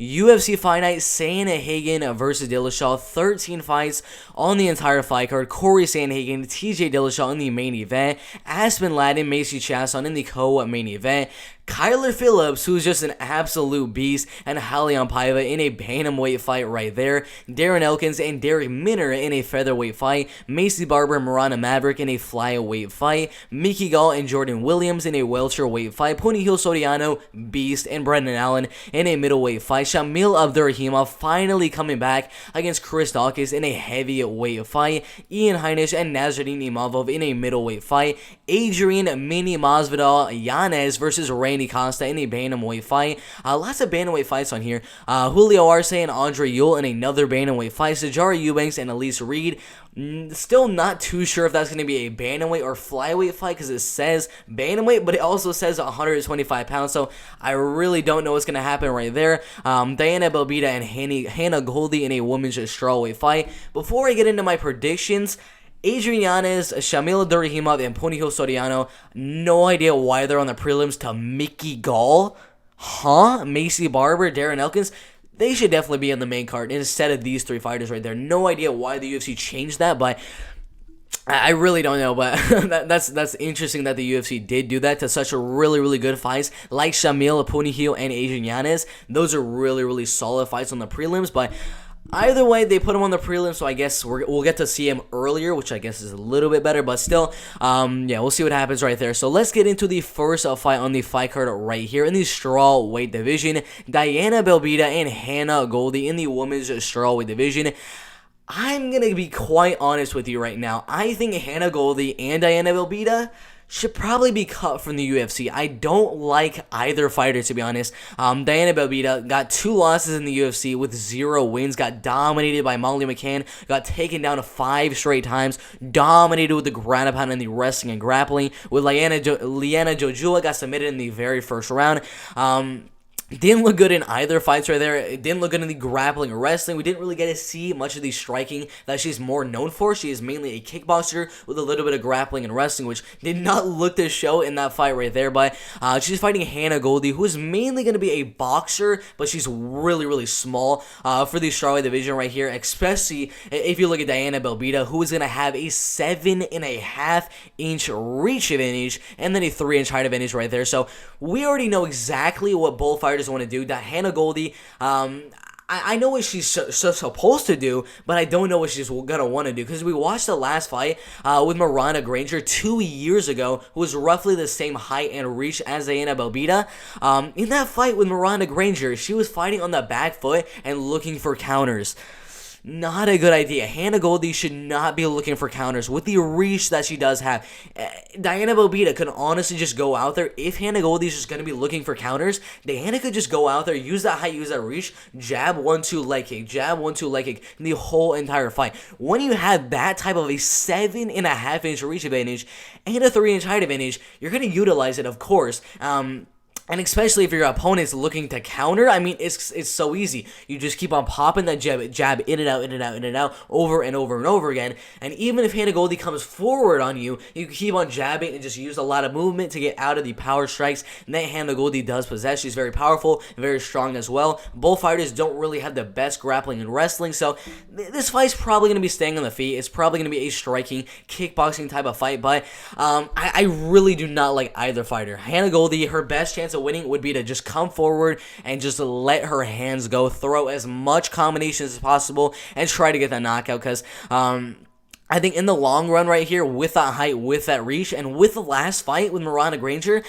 UFC Fight Night, Sandhagen versus Dillashaw. 13 fights on the entire fight card. Corey Sandhagen, TJ Dillashaw in the main event. Aspen Laddin, Macy Chasson in the co-main event. Kyler Phillips, who's just an absolute beast, and Raulian Paiva in a bantamweight fight right there. Darren Elkins and Derek Minner in a featherweight fight. Macy Barber, Marana Maverick in a flyweight fight. Mickey Gall and Jordan Williams in a welterweight fight. Punahil Soriano, beast, and Brendan Allen in a middleweight fight. Shamil Abdurrahimov finally coming back against Chris Dawkins in a heavyweight fight. Ian Heinisch and Nazardine Imavov in a middleweight fight. Adrian Mini Masvidal Yanez versus Randy Costa in a bantamweight fight. Lots of bantamweight fights on here. Julio Arce and Andre Ewell in another bantamweight fight. Sijara Eubanks and Elise Reed. Still not too sure if that's going to be a bantamweight or flyweight fight because it says bantamweight, but it also says 125 pounds, so I really don't know what's going to happen right there. Diana Belbita and Hannah Goldie in a women's strawweight fight. Before I get into my predictions, Adrian Yanez, Shamil Abdurrahimov, and Punahil Soriano, no idea why they're on the prelims to Mickey Gall. Macy Barber, Darren Elkins. They should definitely be on the main card instead of these three fighters right there. No idea why the UFC changed that, but I really don't know. But that's interesting that the UFC did do that to such a really good fights like Shamil, Punahil, and Adrian Yanez. Those are really solid fights on the prelims, but either way, they put him on the prelims, so I guess we'll get to see him earlier, which I guess is a little bit better, but still, yeah, we'll see what happens right there. So let's get into the first fight on the fight card right here in the strawweight division. Diana Belbita and Hannah Goldie in the women's strawweight division. I'm going to be quite honest with you right now. I think Hannah Goldie and Diana Belbita should probably be cut from the UFC. I don't like either fighter, to be honest. Diana Belbita got 2 losses in the UFC with 0 wins, got dominated by Molly McCann, got taken down 5 straight times, dominated with the ground and pound in the wrestling and grappling. With Liana Jojua, got submitted in the very first round. Didn't look good in either fights right there. It didn't look good in the grappling or wrestling. We didn't really get to see much of the striking that she's more known for. She is mainly a kickboxer with a little bit of grappling and wrestling, which did not look to show in that fight right there. But she's fighting Hannah Goldie, who is mainly going to be a boxer, but she's really small for the strawweight division right here, especially if you look at Diana Belbita, who is going to have a 7.5-inch reach advantage and then a 3-inch height advantage right there. So we already know exactly what both fighters want to do. That Hannah Goldie, I know what she's supposed to do, but I don't know what she's gonna want to do, because we watched the last fight with Miranda Granger 2 years ago, who was roughly the same height and reach as Diana Belbita. In that fight with Miranda Granger, she was fighting on the back foot and looking for counters. Not a good idea. Hannah Goldie should not be looking for counters with the reach that she does have. Diana Belbita could honestly just go out there. If Hannah Goldie is just going to be looking for counters, Diana could just go out there, use that height, use that reach, jab 1-2 leg kick, jab 1-2 leg kick the whole entire fight. When you have that type of a 7.5-inch reach advantage and a 3-inch height advantage, you're going to utilize it, of course. And especially if your opponent's looking to counter, I mean, it's so easy. You just keep on popping that jab in and out, over and over again. And even if Hannah Goldie comes forward on you, you can keep on jabbing and just use a lot of movement to get out of the power strikes that Hannah Goldie does possess. She's very powerful, very strong as well. Both fighters don't really have the best grappling and wrestling, so this fight's probably going to be staying on the feet. It's probably going to be a striking, kickboxing type of fight, but I really do not like either fighter. Hannah Goldie, her best chance of winning would be to just come forward and just let her hands go, throw as much combinations as possible, and try to get that knockout, because I think in the long run right here, with that height, with that reach, and with the last fight with Miranda Granger,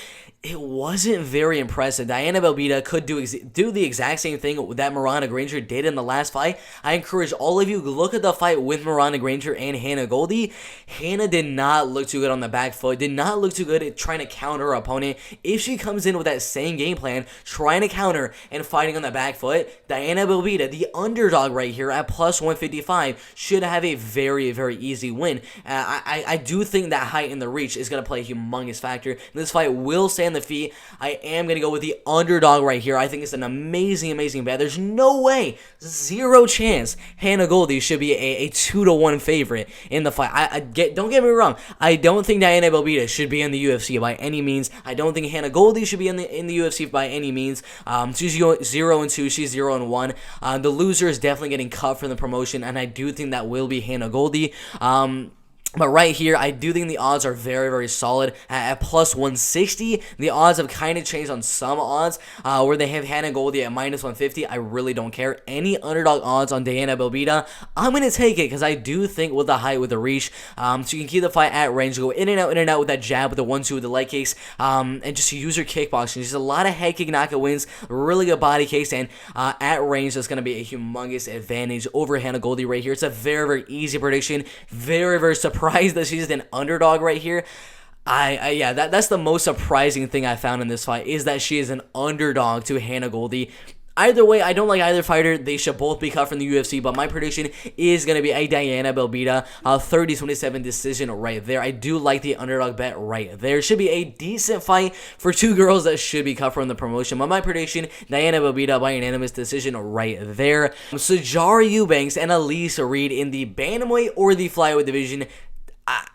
it wasn't very impressive. Diana Belbita could do the exact same thing that Miranda Granger did in the last fight. I encourage all of you to look at the fight with Miranda Granger and Hannah Goldie. Hannah did not look too good on the back foot, did not look too good at trying to counter her opponent. If she comes in with that same game plan, trying to counter and fighting on the back foot, Diana Belbita, the underdog right here at plus 155, should have a very easy win. I do think that height and the reach is going to play a humongous factor. This fight will stand on the feet, I am going to go with the underdog right here. I think it's an amazing bet. There's no way, zero chance, Hannah Goldie should be a 2-1 favorite in the fight. Don't get me wrong. I don't think Diana Belbita should be in the UFC by any means. I don't think Hannah Goldie should be in the UFC by any means. She's 0-2. She's 0-1. The loser is definitely getting cut from the promotion, and I do think that will be Hannah Goldie. But right here, I do think the odds are very solid. At plus 160, the odds have kind of changed on some odds, where they have Hannah Goldie at minus 150. I really don't care. Any underdog odds on Diana Belbita, I'm going to take it because I do think with the height, with the reach, so you can keep the fight at range, go in and out with that jab, with the 1-2, with the leg kicks, and just use your kickboxing. There's a lot of head kick knockout wins, really good body kicks, and at range, that's going to be a humongous advantage over Hannah Goldie right here. It's a very easy prediction. Very surprised that she's an underdog right here. That's the most surprising thing I found in this fight, is that she is an underdog to Hannah Goldie. Either way, I don't like either fighter. They should both be cut from the UFC, but my prediction is going to be a Diana Belbita 30-27 decision right there. I do like the underdog bet right there. It should be a decent fight for two girls that should be cut from the promotion, but my prediction, Diana Belbita by unanimous decision right there. Sijara Eubanks and Elise Reed in the bantamweight or the flyweight division.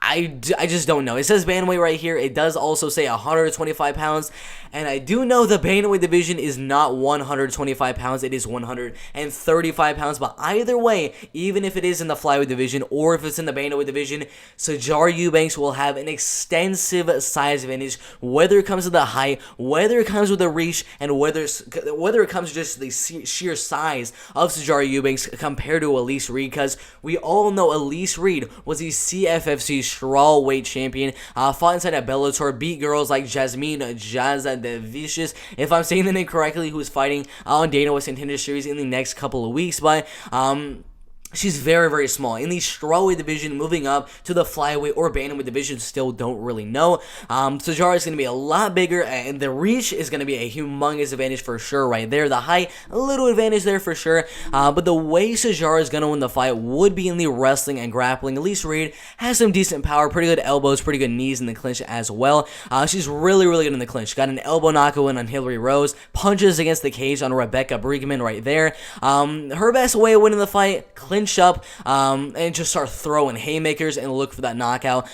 I just don't know. It says bantamweight right here. It does also say 125 pounds. And I do know the bantamweight division is not 125 pounds. It is 135 pounds. But either way, even if it is in the flyweight division or if it's in the bantamweight division, Sijara Eubanks will have an extensive size advantage, whether it comes to the height, whether it comes with the reach, and whether it comes just the sheer size of Sijara Eubanks compared to Elise Reed. Because we all know Elise Reed was the CFFC strawweight champion, fought inside at Bellator, beat girls like Jasmine Jazadevicius, if I'm saying the name correctly, who's fighting on Dana White's Contender Series in the next couple of weeks. But she's very small. In the strawweight division, moving up to the flyweight or bantamweight division, still don't really know. Sijara is going to be a lot bigger, and the reach is going to be a humongous advantage for sure right there. The height, a little advantage there for sure. But the way Sijara is going to win the fight would be in the wrestling and grappling. Elise Reed has some decent power, pretty good elbows, pretty good knees in the clinch as well. She's really good in the clinch. Got an elbow knockout win on Hillary Rose. Punches against the cage on Rebecca Briegman right there. Her best way of winning the fight, clinch up and just start throwing haymakers and look for that knockout.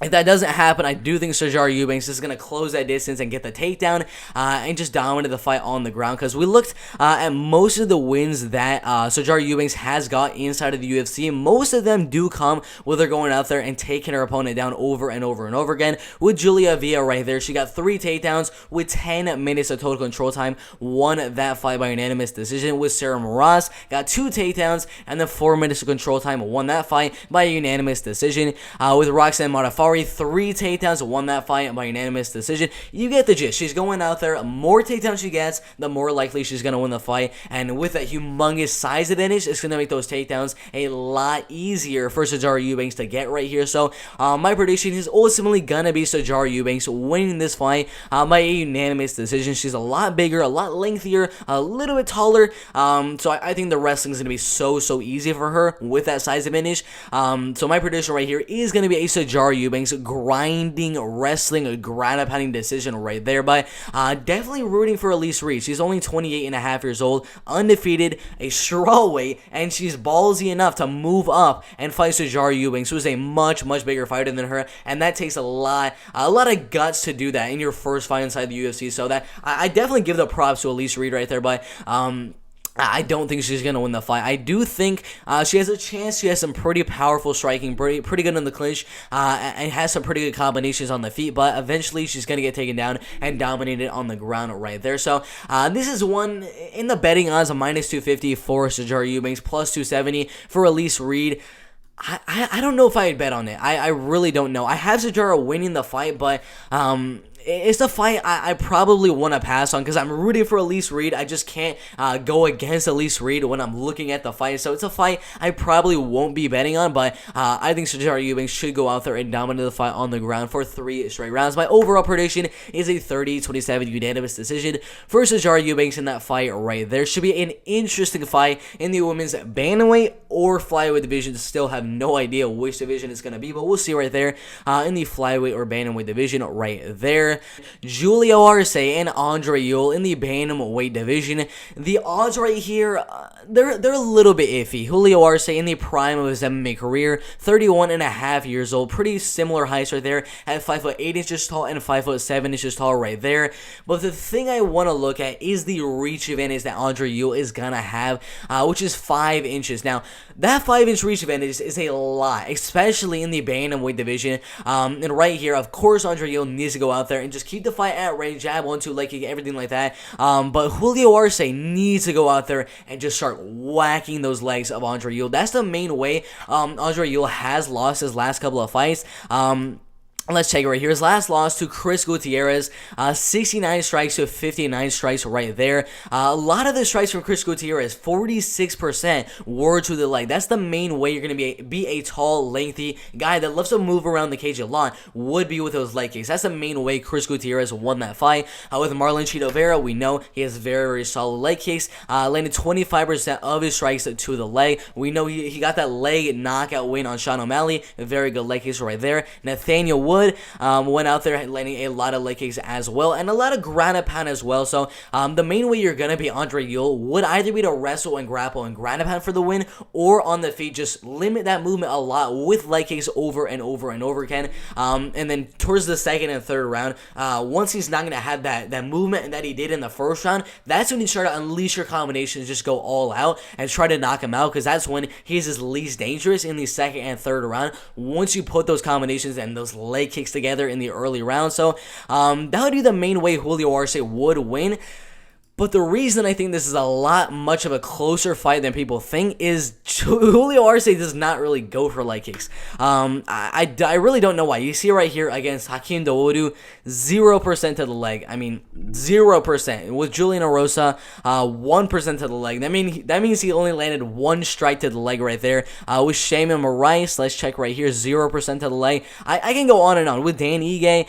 If that doesn't happen, I do think Sijara Eubanks is going to close that distance and get the takedown and just dominate the fight on the ground. Because we looked at most of the wins that Sijara Eubanks has got inside of the UFC. Most of them do come with her going out there and taking her opponent down over and over again. With Julia Villa right there, she got 3 takedowns with 10 minutes of total control time. Won that fight by unanimous decision. With Sarah Moras, got 2 takedowns and then 4 minutes of control time. Won that fight by unanimous decision. With Roxanne Modafferi, 3 takedowns, won that fight by unanimous decision. You get the gist. She's going out there. More takedowns she gets, the more likely she's going to win the fight. And with that humongous size advantage, it's going to make those takedowns a lot easier for Sijara Eubanks to get right here. So my prediction is ultimately going to be Sijara Eubanks winning this fight by a unanimous decision. She's a lot bigger, a lot lengthier, a little bit taller. So I think the wrestling is going to be so easy for her with that size advantage. So my prediction right here is going to be a Sijara Eubanks grinding, wrestling, ground-pounding decision right there. But definitely rooting for Elise Reed. She's only 28 and a half years old, undefeated, a strawweight, and she's ballsy enough to move up and fight Sijara Eubanks, who is a much bigger fighter than her, and that takes a lot of guts to do that in your first fight inside the UFC. So that I definitely give the props to Elise Reed right there. But I don't think she's going to win the fight. I do think she has a chance. She has some pretty powerful striking, pretty good in the clinch, and has some pretty good combinations on the feet, but eventually she's going to get taken down and dominated on the ground right there. So this is one in the betting odds of minus 250 for Sijara Eubanks, plus 270 for Elise Reed. I don't know if I'd bet on it. I really don't know. I have Sijara winning the fight, but it's a fight I probably want to pass on because I'm rooting for Elise Reed. I just can't go against Elise Reed when I'm looking at the fight. So it's a fight I probably won't be betting on, but I think Sijara Eubanks should go out there and dominate the fight on the ground for 3 straight rounds. My overall prediction is a 30-27 unanimous decision for Sijara Eubanks in that fight right there. Should be an interesting fight in the women's bantamweight or flyweight division. Still have no idea which division it's going to be, but we'll see right there in the flyweight or bantamweight division right there. there. Julio Arce and Andre Ewell in the bantamweight division. The odds right here, they're a little bit iffy. Julio Arce in the prime of his MMA career, 31 and a half years old. Pretty similar heights right there at 5'8" inches tall and 5'7" inches tall right there. But the thing I want to look at is the reach advantage that Andre Ewell is going to have, which is 5 inches. Now, that 5-inch reach advantage is a lot, especially in the bantamweight division. And right here, of course, Andre Ewell needs to go out there and just keep the fight at range, jab, 1-2, leg kick, everything like that. But Julio Arce needs to go out there and just start whacking those legs of Andre Ewell. That's the main way Andre Ewell has lost his last couple of fights. Let's check it right here. His last loss to Chris Gutierrez, 69 strikes to 59 strikes right there. A lot of the strikes from Chris Gutierrez, 46% were to the leg. That's the main way you're going to be a tall, lengthy guy that loves to move around the cage a lot, would be with those leg kicks. That's the main way Chris Gutierrez won that fight. With Marlon Chito Vera, we know he has very, very solid leg kicks, landed 25% of his strikes to the leg. We know he got that leg knockout win on Sean O'Malley. Very good leg kicks right there. Nathaniel Wood went out there landing a lot of leg kicks as well, and a lot of ground and pound as well. So the main way you're going to be Andre Ewell would either be to wrestle and grapple and ground and pound for the win, or on the feet, just limit that movement a lot with leg kicks over and over and over again. And then towards the second and third round, once he's not going to have that movement that he did in the first round, that's when you start to unleash your combinations, just go all out and try to knock him out, because that's when he's his least dangerous in the second and third round, once you put those combinations and those leg kicks together in the early round. So that would be the main way Julio Arce would win. But the reason I think this is a lot much of a closer fight than people think is Julio Arce does not really go for leg kicks. I really don't know why. You see right here against Hakeem Dawodu, 0% to the leg. I mean, 0%. With Julian Erosa, 1% to the leg. That means he only landed 1 strike to the leg right there. With Shaman Moraes, let's check right here, 0% to the leg. I can go on and on. With Dan Ige,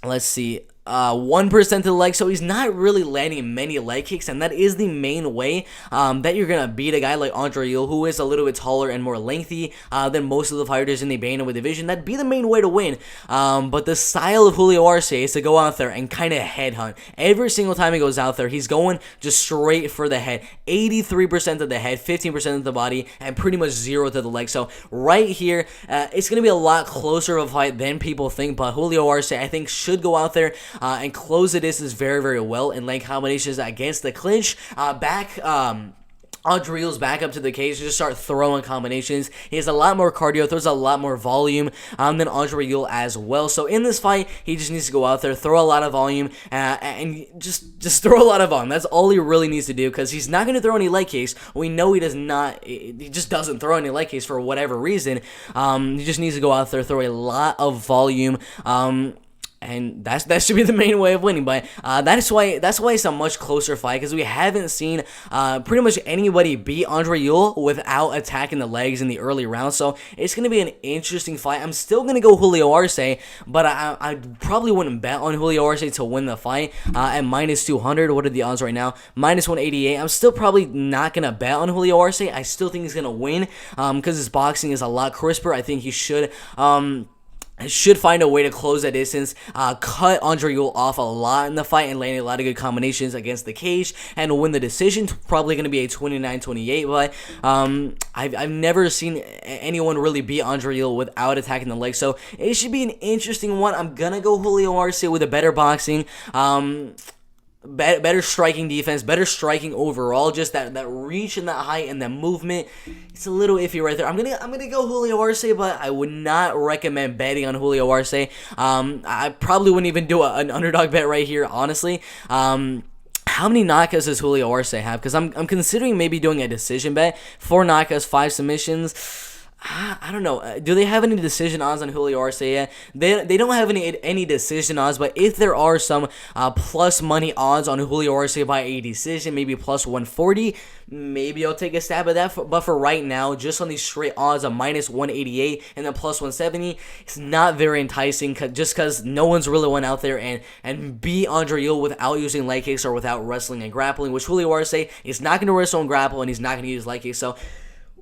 let's see. 1% to the leg, so he's not really landing many leg kicks, and that is the main way that you're gonna beat a guy like Andre Ewell, who is a little bit taller and more lengthy than most of the fighters in the bantamweight division. That'd be the main way to win. But the style of Julio Arce is to go out there and kind of headhunt. Every single time he goes out there, he's going just straight for the head. 83% of the head, 15% of the body, and pretty much 0 to the leg. So right here, it's gonna be a lot closer of a fight than people think. But Julio Arce, I think, should go out there and close the distance very, very well and land combinations against the clinch. Andre Ewell's back up to the cage to just start throwing combinations. He has a lot more cardio, throws a lot more volume than Andre Ewell as well. So in this fight, he just needs to go out there, throw a lot of volume, and just throw a lot of volume. That's all he really needs to do, because he's not going to throw any leg kicks. We know he does not. He just doesn't throw any leg kicks for whatever reason. He just needs to go out there, throw a lot of volume. And that should be the main way of winning. But that's why it's a much closer fight, because we haven't seen pretty much anybody beat Andre Ewell without attacking the legs in the early rounds. So it's going to be an interesting fight. I'm still going to go Julio Arce, but I probably wouldn't bet on Julio Arce to win the fight at minus 200. What are the odds right now? Minus 188. I'm still probably not going to bet on Julio Arce. I still think he's going to win because his boxing is a lot crisper. I think he should find a way to close that distance, cut Andre Ewell off a lot in the fight, and land a lot of good combinations against the cage, and win the decision. Probably going to be a 29-28, but I've never seen anyone really beat Andre Ewell without attacking the leg, so it should be an interesting one. I'm going to go Julio Arce with a better boxing, better striking defense, better striking overall. Just that reach and that height and that movement, it's a little iffy right there. I'm gonna go Julio Arce, but I would not recommend betting on Julio Arce. I probably wouldn't even do an underdog bet right here, honestly. How many knockouts does Julio Arce have? Because I'm considering maybe doing a decision bet. 4 knockouts, 5 submissions. I don't know. Do they have any decision odds on Julio Arce yet? They don't have any decision odds, but if there are some plus money odds on Julio Arce by a decision, maybe plus 140, maybe I'll take a stab at that. But for right now, just on these straight odds of minus 188 and then plus 170, it's not very enticing, just because no one's really went out there and beat Andre Ewell without using leg kicks or without wrestling and grappling, which Julio Arce is not going to wrestle and grapple, and he's not going to use leg kicks. So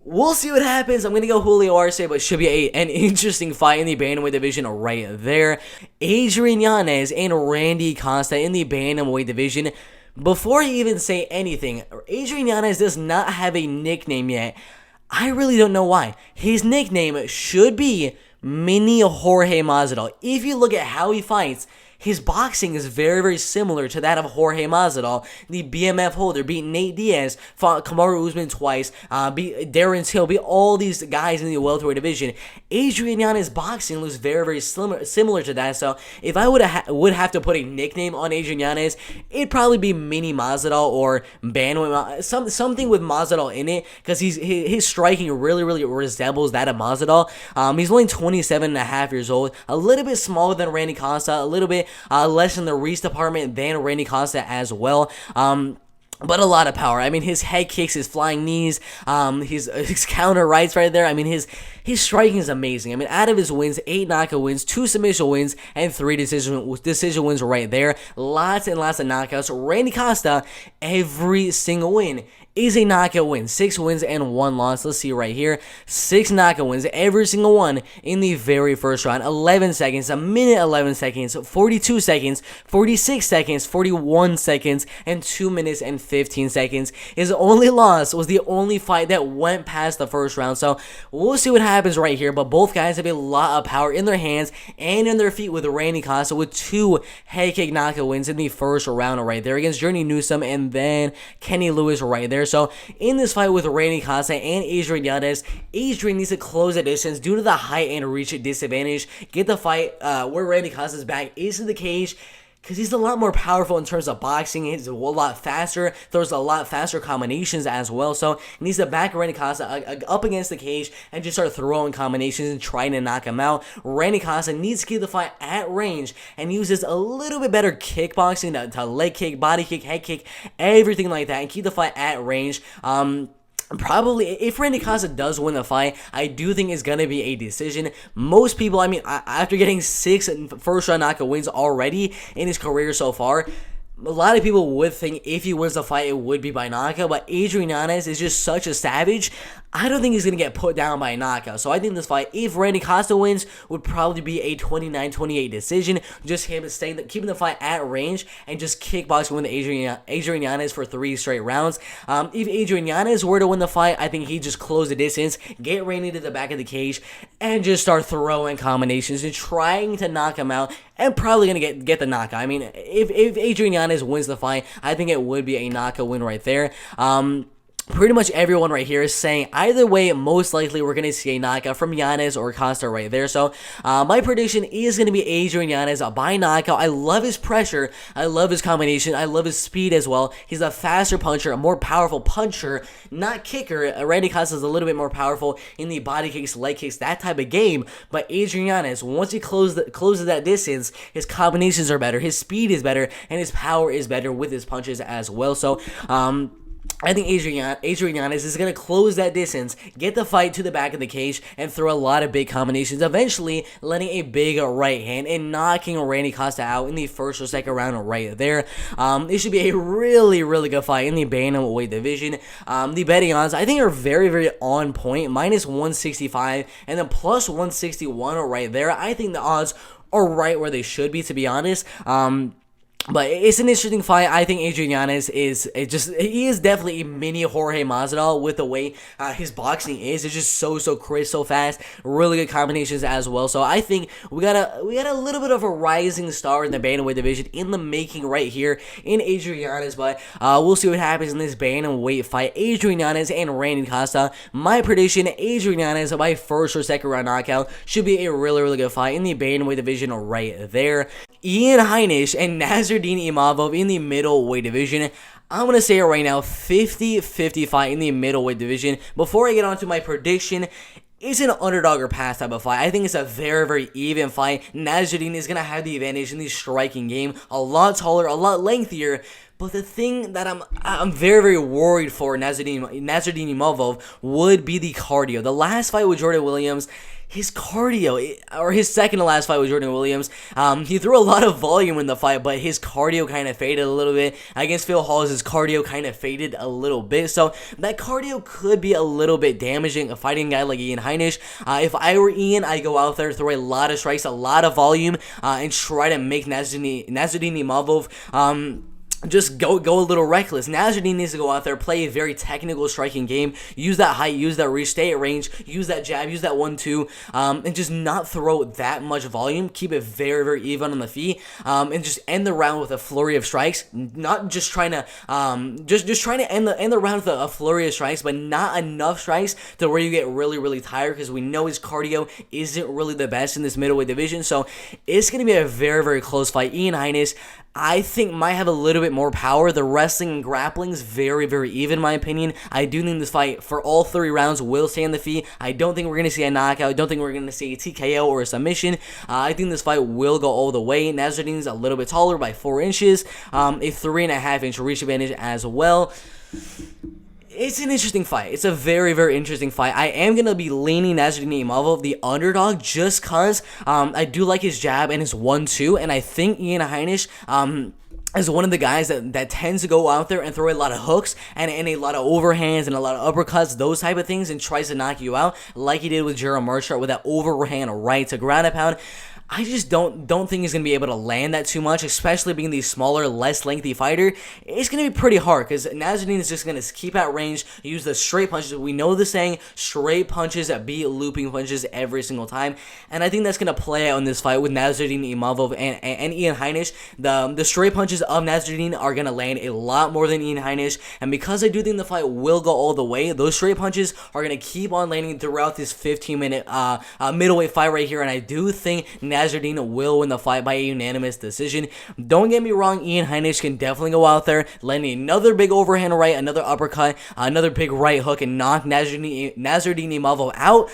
We'll see what happens. I'm going to go Julio Arce, but should be an interesting fight in the bantamweight division right there. Adrian Yanez and Randy Costa in the bantamweight division. Before I even say anything, Adrian Yanez does not have a nickname yet. I really don't know why. His nickname should be Mini Jorge Masvidal. If you look at how he fights, his boxing is very, very similar to that of Jorge Masvidal, the BMF holder, beat Nate Diaz, fought Kamaru Usman twice, beat Darren Till, beat all these guys in the welterweight division. Adrian Yanez's boxing looks very, very similar to that. So if I would have to put a nickname on Adrian Yanez, it'd probably be Mini Masvidal or Bantamweight, something with Masvidal in it, because his striking really, really resembles that of Masvidal. He's only 27 and a half years old, a little bit smaller than Randy Costa, a little bit less in the reach department than Randy Costa as well. But a lot of power. I mean, his head kicks, his flying knees, his counter rights right there. I mean, his striking is amazing. I mean, out of his wins, 8 knockout wins, 2 submission wins, and 3 decision wins right there. Lots and lots of knockouts. Randy Costa, every single win is a knockout win. 6 wins and 1 loss. Let's see right here. 6 knockout wins, every single one in the very first round. 11 seconds, a minute 11 seconds, 42 seconds, 46 seconds, 41 seconds, and 2 minutes and 15 seconds. His only loss was the only fight that went past the first round. So we'll see what happens right here. But both guys have a lot of power in their hands and in their feet, with Randy Costa with 2 head kick knockout wins in the first round right there against Journey Newsome and then Kenny Lewis right there. So in this fight with Randy Costa and Adrian Yanez, Adrian needs to close the distance due to the height and reach disadvantage. Get the fight where Randy Costa's back is in the cage, because he's a lot more powerful in terms of boxing. He's a lot faster, throws a lot faster combinations as well. So he needs to back Randy Costa up against the cage and just start throwing combinations and trying to knock him out. Randy Costa needs to keep the fight at range and uses a little bit better kickboxing to leg kick, body kick, head kick, everything like that, and keep the fight at range. Probably, if Randy Costa does win the fight, I do think it's going to be a decision. Most people, I mean, after getting 6 first-round knockout wins already in his career so far, a lot of people would think if he wins the fight, it would be by knockout, but Adrian Yanez is just such a savage. I don't think he's going to get put down by a knockout. So I think this fight, if Randy Costa wins, would probably be a 29-28 decision. Just him keeping the fight at range and just kickboxing with Adrian Yanez for 3 straight rounds. If Adrian Yanez were to win the fight, I think he'd just close the distance, get Randy to the back of the cage, and just start throwing combinations and trying to knock him out, and probably going to get the knockout. I mean, if Adrian Yanez wins the fight, I think it would be a knockout win right there. Pretty much everyone right here is saying either way, most likely we're going to see a knockout from Yanez or Costa right there. So my prediction is going to be Adrian Yanez by knockout. I love his pressure. I love his combination. I love his speed as well. He's a faster puncher, a more powerful puncher, not kicker. Randy Costa is a little bit more powerful in the body kicks, leg kicks, that type of game. But Adrian Yanez, once he closes that distance, his combinations are better, his speed is better, and his power is better with his punches as well. So I think Adrian Yanez is going to close that distance, get the fight to the back of the cage, and throw a lot of big combinations, eventually landing a big right hand and knocking Randy Costa out in the first or second round right there. It should be a really, really good fight in the bantamweight division. The betting odds, I think, are very, very on point. Minus 165 and then plus 161 right there. I think the odds are right where they should be, to be honest. But it's an interesting fight. I think Adrian Yanez he is definitely a mini Jorge Masvidal with the way his boxing is. It's just so crisp, so fast, really good combinations as well. So I think we got a little bit of a rising star in the bantamweight division in the making right here in Adrian Yanez. But we'll see what happens in this bantamweight fight. Adrian Yanez and Randy Costa. My prediction: Adrian Yanez by first or second round knockout. Should be a really, really good fight in the bantamweight division right there. Ian Heinisch and Nasruddin Imavov in the middleweight division. I'm going to say it right now, 50-50 fight in the middleweight division. Before I get on to my prediction, it's an underdog or pass type of fight. I think it's a very, very even fight. Nasruddin is going to have the advantage in the striking game. A lot taller, a lot lengthier. But the thing that I'm very, very worried for Nasruddin Imavov would be the cardio. The last fight with Jordan Williams, his cardio, or his second to last fight with Jordan Williams, he threw a lot of volume in the fight, but his cardio kind of faded a little bit. Against Phil Hawes, his cardio kind of faded a little bit, so that cardio could be a little bit damaging a fighting guy like Ian Heinisch. If I were Ian, I'd go out there, throw a lot of strikes, a lot of volume, and try to make Nasruddin Imavov just go a little reckless. Nasruddin needs to go out there, play a very technical striking game, use that height, use that reach, stay at range, use that jab, use that 1-2, and just not throw that much volume. Keep it very, very even on the feet, and just end the round with a flurry of strikes. Not just trying to, just trying to end the round with a flurry of strikes, but not enough strikes to where you get really, really tired, because we know his cardio isn't really the best in this middleweight division. So it's going to be a very, very close fight. Ian Heinisch, I think, might have a little bit more power. The wrestling and grappling is very, very even, in my opinion. I do think this fight, for all 3 rounds, will stay on the feet. I don't think we're going to see a knockout. I don't think we're going to see a TKO or a submission. I think this fight will go all the way. Nasruddin's a little bit taller by 4 inches. A 3.5-inch reach advantage as well. It's an interesting fight. It's a very, very interesting fight. I am going to be leaning Nasruddin Imavov, the underdog, just because I do like his jab and his 1-2, and I think Ian Heinisch is one of the guys that tends to go out there and throw a lot of hooks and a lot of overhands and a lot of uppercuts, those type of things, and tries to knock you out like he did with Gerald Marchart with that overhand right to ground and pound. I just don't think he's going to be able to land that too much, especially being the smaller, less lengthy fighter. It's going to be pretty hard because Nasruddin is just going to keep at range, use the straight punches. We know the saying, straight punches that beat looping punches every single time. And I think that's going to play out in this fight with Nasruddin Imavov and Ian Heinisch. The straight punches of Nasruddin are going to land a lot more than Ian Heinisch. And because I do think the fight will go all the way, those straight punches are going to keep on landing throughout this 15-minute middleweight fight right here. And I do think Nasruddin will win the fight by a unanimous decision. Don't get me wrong, Ian Heinisch can definitely go out there, landing another big overhand right, another uppercut, another big right hook, and knock Nasruddin Imavov out.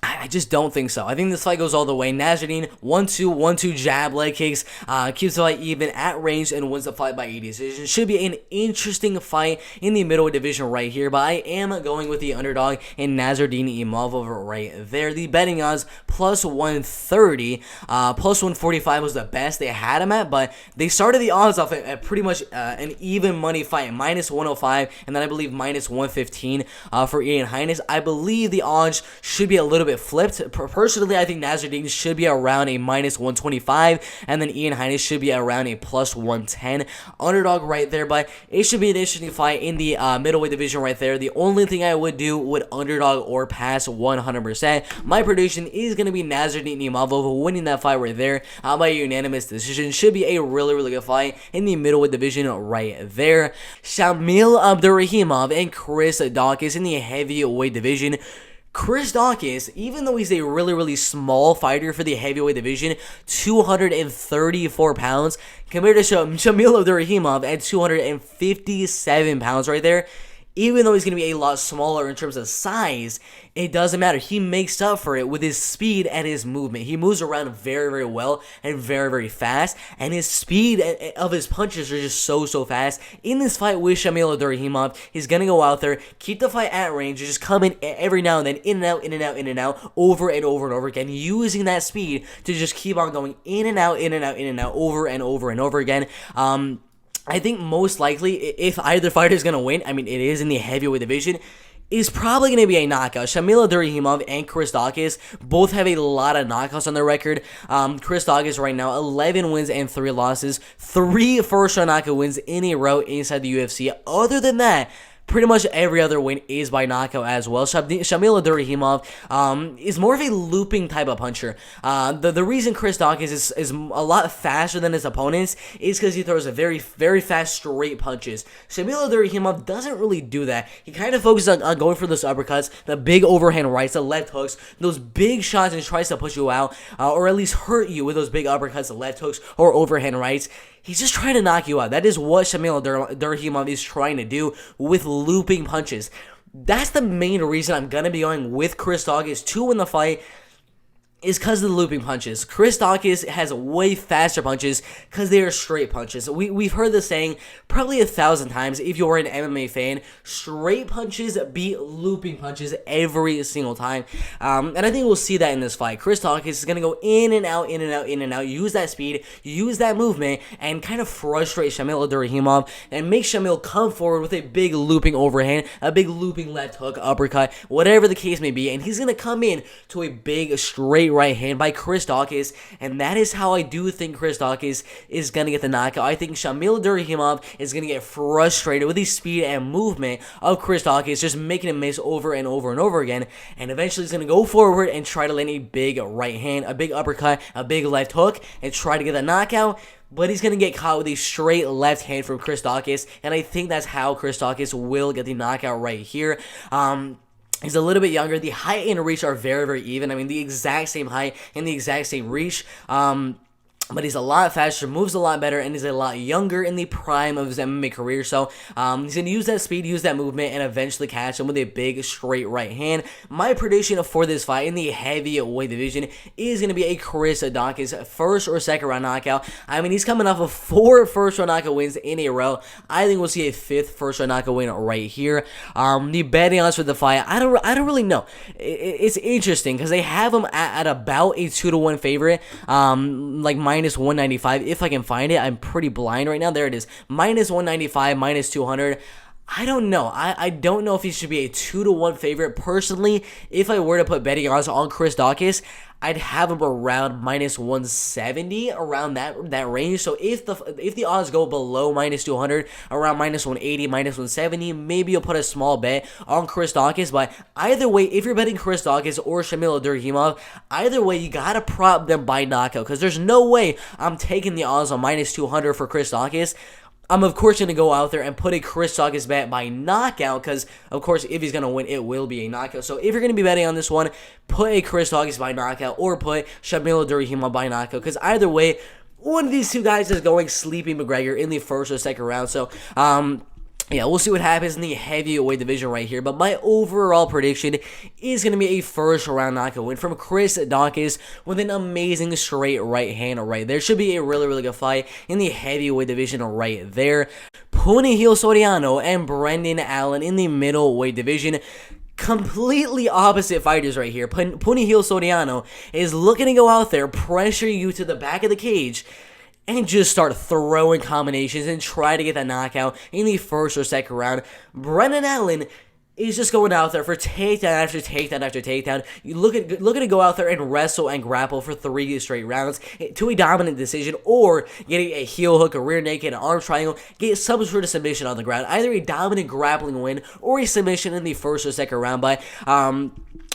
I just don't think so. I think this fight goes all the way. Nasruddin, 1-2 jab, leg kicks, keeps the fight even at range and wins the fight by a decision. Should be an interesting fight in the middleweight division right here, but I am going with the underdog in Nasruddin Imavov right there. The betting odds, plus 130, plus 145 was the best they had him at, but they started the odds off at pretty much an even money fight, minus 105, and then I believe minus 115 for Ian Heinisch. I believe the odds should be a little bit flipped. Personally, I think Nasruddin should be around a minus 125, and then Ian Heinisch should be around a plus 110. Underdog right there, but it should be an interesting fight in the middleweight division right there. The only thing I would do would underdog or pass 100%. My prediction is going to be Nasruddin Imavov winning that fight right there by a unanimous decision. Should be a really, really good fight in the middleweight division right there. Shamil Abdurakhimov and Chris Daukaus in the heavyweight division. Chris Daukaus, even though he's a really, really small fighter for the heavyweight division, 234 pounds, compared to Shamil Abdurakhimov at 257 pounds right there, even though he's going to be a lot smaller in terms of size, it doesn't matter. He makes up for it with his speed and his movement. He moves around very, very well and very, very fast, and his speed of his punches are just so fast. In this fight with Shamil Abdurakhimov, he's going to go out there, keep the fight at range, just come in every now and then, in and out, in and out, in and out, over and over and over again, using that speed to just keep on going in and out, in and out, in and out, over and over and over again. I think most likely, if either fighter is going to win, I mean, it is in the heavyweight division, is probably going to be a knockout. Shamil Abdurakhimov and Chris Daukaus both have a lot of knockouts on their record. Chris Daukaus right now, 11 wins and 3 losses, 3 first-round knockout wins in a row inside the UFC. Other than that, pretty much every other win is by knockout as well. Shamil Abdurakhimov is more of a looping type of puncher. The reason Chris Daukaus is a lot faster than his opponents is because he throws a very, very fast straight punches. Shamil Abdurakhimov doesn't really do that. He kind of focuses on going for those uppercuts, the big overhand rights, the left hooks, those big shots, and tries to push you out, or at least hurt you with those big uppercuts, the left hooks, or overhand rights. He's just trying to knock you out. That is what Shamil Abdurakhimov is trying to do with looping punches. That's the main reason I'm going to be going with Chris Daukaus to win the fight. is because of the looping punches. Chris Daukaus has way faster punches because they are straight punches. We've heard this saying probably 1,000 times if you're an MMA fan. Straight punches beat looping punches every single time. And I think we'll see that in this fight. Chris Daukaus is going to go in and out, in and out, in and out, use that speed, use that movement, and kind of frustrate Shamil Abdurakhimov and make Shamil come forward with a big looping overhand, a big looping left hook, uppercut, whatever the case may be. And he's going to come in to a big straight right hand by Chris Daukaus, and that is how I do think Chris Daukaus is going to get the knockout. I think Shamil Abdurakhimov is going to get frustrated with the speed and movement of Chris Daukaus, just making him miss over and over and over again, and eventually he's going to go forward and try to land a big right hand, a big uppercut, a big left hook, and try to get the knockout. But he's going to get caught with a straight left hand from Chris Daukaus, and I think that's how Chris Daukaus will get the knockout right here. He's a little bit younger. The height and reach are very, very even. I mean, the exact same height and the exact same reach. But he's a lot faster, moves a lot better, and he's a lot younger in the prime of his MMA career. So he's going to use that speed, use that movement, and eventually catch him with a big straight right hand. My prediction for this fight in the heavyweight division is going to be a Chris Daukaus first or second round knockout. I mean, he's coming off of 4 first round knockout wins in a row. I think we'll see a 5th first round knockout win right here. The betting odds for the fight, I don't really know. It's interesting because they have him at about a 2-1 favorite, like minus 195 if I can find it. I'm pretty blind right now. There it is, minus 195, minus 200. I don't know. I don't know if he should be a 2-1 favorite. Personally, if I were to put betting odds on Chris Daukaus, I'd have him around minus 170, around that range. So if the odds go below minus 200, around minus 180, minus 170, maybe you'll put a small bet on Chris Daukaus. But either way, if you're betting Chris Daukaus or Shamil Abdurakhimov, either way, you gotta prop them by knockout, because there's no way I'm taking the odds on minus 200 for Chris Daukaus. I'm, of course, going to go out there and put a Chris Daukaus bet by knockout because, of course, if he's going to win, it will be a knockout. So if you're going to be betting on this one, put a Chris Daukaus by knockout or put Shamil Abdurakhimov by knockout, because either way, one of these two guys is going Sleepy McGregor in the first or second round. So, yeah, we'll see what happens in the heavyweight division right here. But my overall prediction is going to be a first round knockout win from Chris Daukaus with an amazing straight right hand right there. Should be a really, really good fight in the heavyweight division right there. Punahil Soriano and Brendan Allen in the middleweight division. Completely opposite fighters right here. Punahil Soriano is looking to go out there, pressure you to the back of the cage, and just start throwing combinations and try to get that knockout in the first or second round. Brendan Allen is just going out there for takedown after takedown after takedown. You looking to go out there and wrestle and grapple for 3 straight rounds to a dominant decision, or getting a heel hook, a rear naked, an arm triangle, get some sort of submission on the ground. Either a dominant grappling win or a submission in the first or second round. But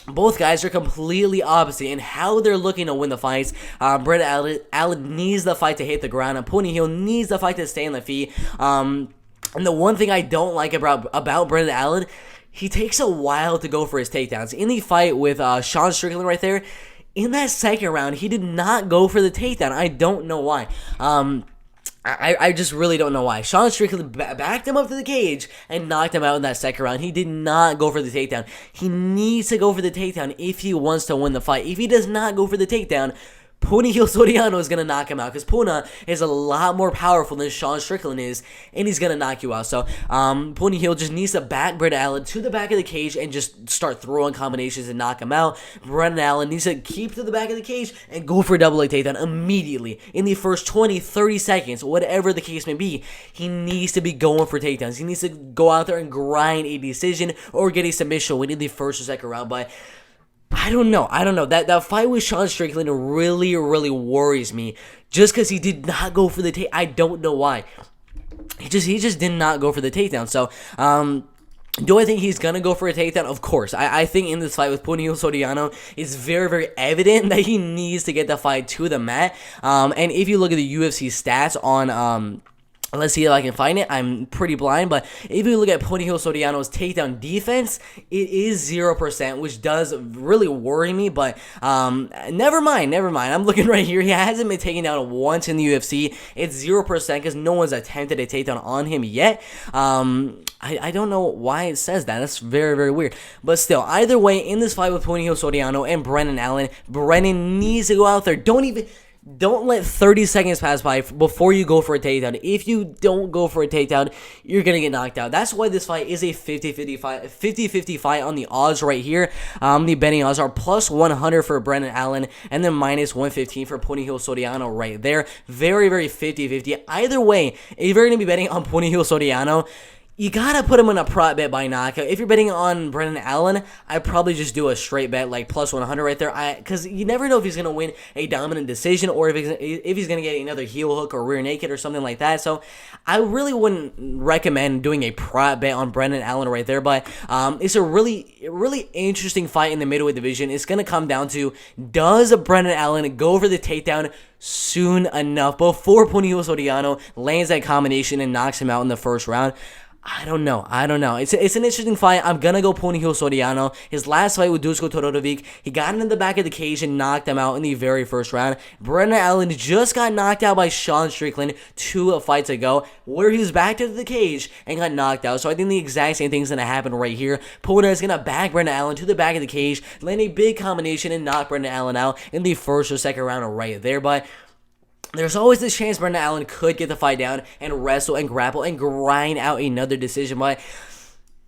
both guys are completely opposite in how they're looking to win the fights. Brendan Allen needs the fight to hit the ground, and Punahil needs the fight to stay on the feet. And the one thing I don't like about Brendan Allen, he takes a while to go for his takedowns. In the fight with Sean Strickland right there, in that second round, he did not go for the takedown. I don't know why. I just really don't know why. Sean Strickland backed him up to the cage and knocked him out in that second round. He did not go for the takedown. He needs to go for the takedown if he wants to win the fight. If he does not go for the takedown, Punahil Soriano is going to knock him out, because Puna is a lot more powerful than Sean Strickland is, and he's going to knock you out. So Punahil just needs to back Brendan Allen to the back of the cage and just start throwing combinations and knock him out. Brendan Allen needs to keep to the back of the cage and go for a double leg takedown immediately in the first 20, 30 seconds, whatever the case may be. He needs to be going for takedowns. He needs to go out there and grind a decision or get a submission win in the first or second round. But I don't know. That fight with Sean Strickland really, really worries me. Just because he did not go for the takedown. I don't know why. He just did not go for the takedown. So, do I think he's going to go for a takedown? Of course. I think in this fight with Punahil Soriano, it's very, very evident that he needs to get the fight to the mat. And if you look at the UFC stats on Let's see if I can find it. I'm pretty blind, but if you look at Punahil Soriano's takedown defense, it is 0%, which does really worry me, but never mind. I'm looking right here. He hasn't been taken down once in the UFC. It's 0% because no one's attempted a takedown on him yet. I don't know why it says that. That's very, very weird. But still, either way, in this fight with Punahil Soriano and Brendan Allen, Brendan needs to go out there. Don't let 30 seconds pass by before you go for a takedown. If you don't go for a takedown, you're going to get knocked out. That's why this fight is a 50-50 fight on the odds right here. The betting odds are plus 100 for Brendan Allen and then minus 115 for Punahil Soriano right there. Very, very 50-50. Either way, if you're going to be betting on Punahil Soriano, you gotta put him in a prop bet by knockout. If you're betting on Brendan Allen, I'd probably just do a straight bet, like plus 100 right there. Because you never know if he's gonna win a dominant decision or if he's gonna get another heel hook or rear naked or something like that. So I really wouldn't recommend doing a prop bet on Brendan Allen right there. But it's a really interesting fight in the middleweight division. It's gonna come down to, does Brendan Allen go for the takedown soon enough before Punahil Soriano lands that combination and knocks him out in the first round? I don't know. It's an interesting fight. I'm going to go Punahil Soriano. His last fight with Dusko Todorovic, he got into the back of the cage and knocked him out in the very first round. Brendan Allen just got knocked out by Sean Strickland 2 fights ago, where he was back to the cage and got knocked out. So I think the exact same thing is going to happen right here. Puna is going to back Brendan Allen to the back of the cage, land a big combination, and knock Brendan Allen out in the first or second round right there. But there's always this chance Brendan Allen could get the fight down and wrestle and grapple and grind out another decision. But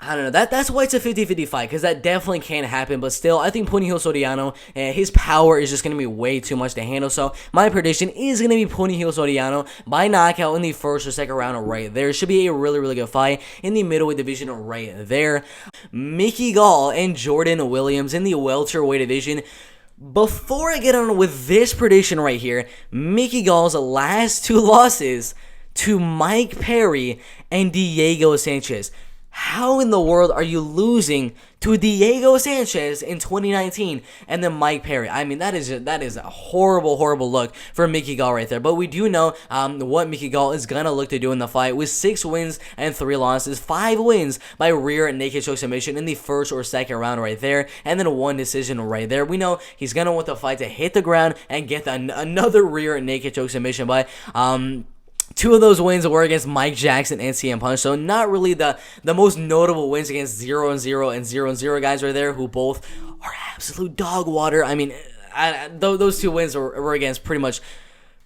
I don't know. That's why it's a 50-50 fight, because that definitely can happen. But still, I think Punahil Soriano, his power is just going to be way too much to handle. So my prediction is going to be Punahil Soriano by knockout in the first or second round right there. It should be a really, really good fight in the middleweight division right there. Mickey Gall and Jordan Williams in the welterweight division. Before I get on with this prediction right here, Mickey Gall's last 2 losses to Mike Perry and Diego Sanchez. How in the world are you losing to Diego Sanchez in 2019 and then Mike Perry? I mean, that is a horrible look for Mickey Gall right there. But we do know what Mickey Gall is going to look to do in the fight with 6 wins and 3 losses. 5 wins by rear and naked choke submission in the first or second round right there, and then 1 decision right there. We know he's going to want the fight to hit the ground and get another rear and naked choke submission. But 2 of those wins were against Mike Jackson and CM Punk, so not really the most notable wins against 0-0 and 0-0 guys right there, who both are absolute dog water. I mean, those 2 wins were against pretty much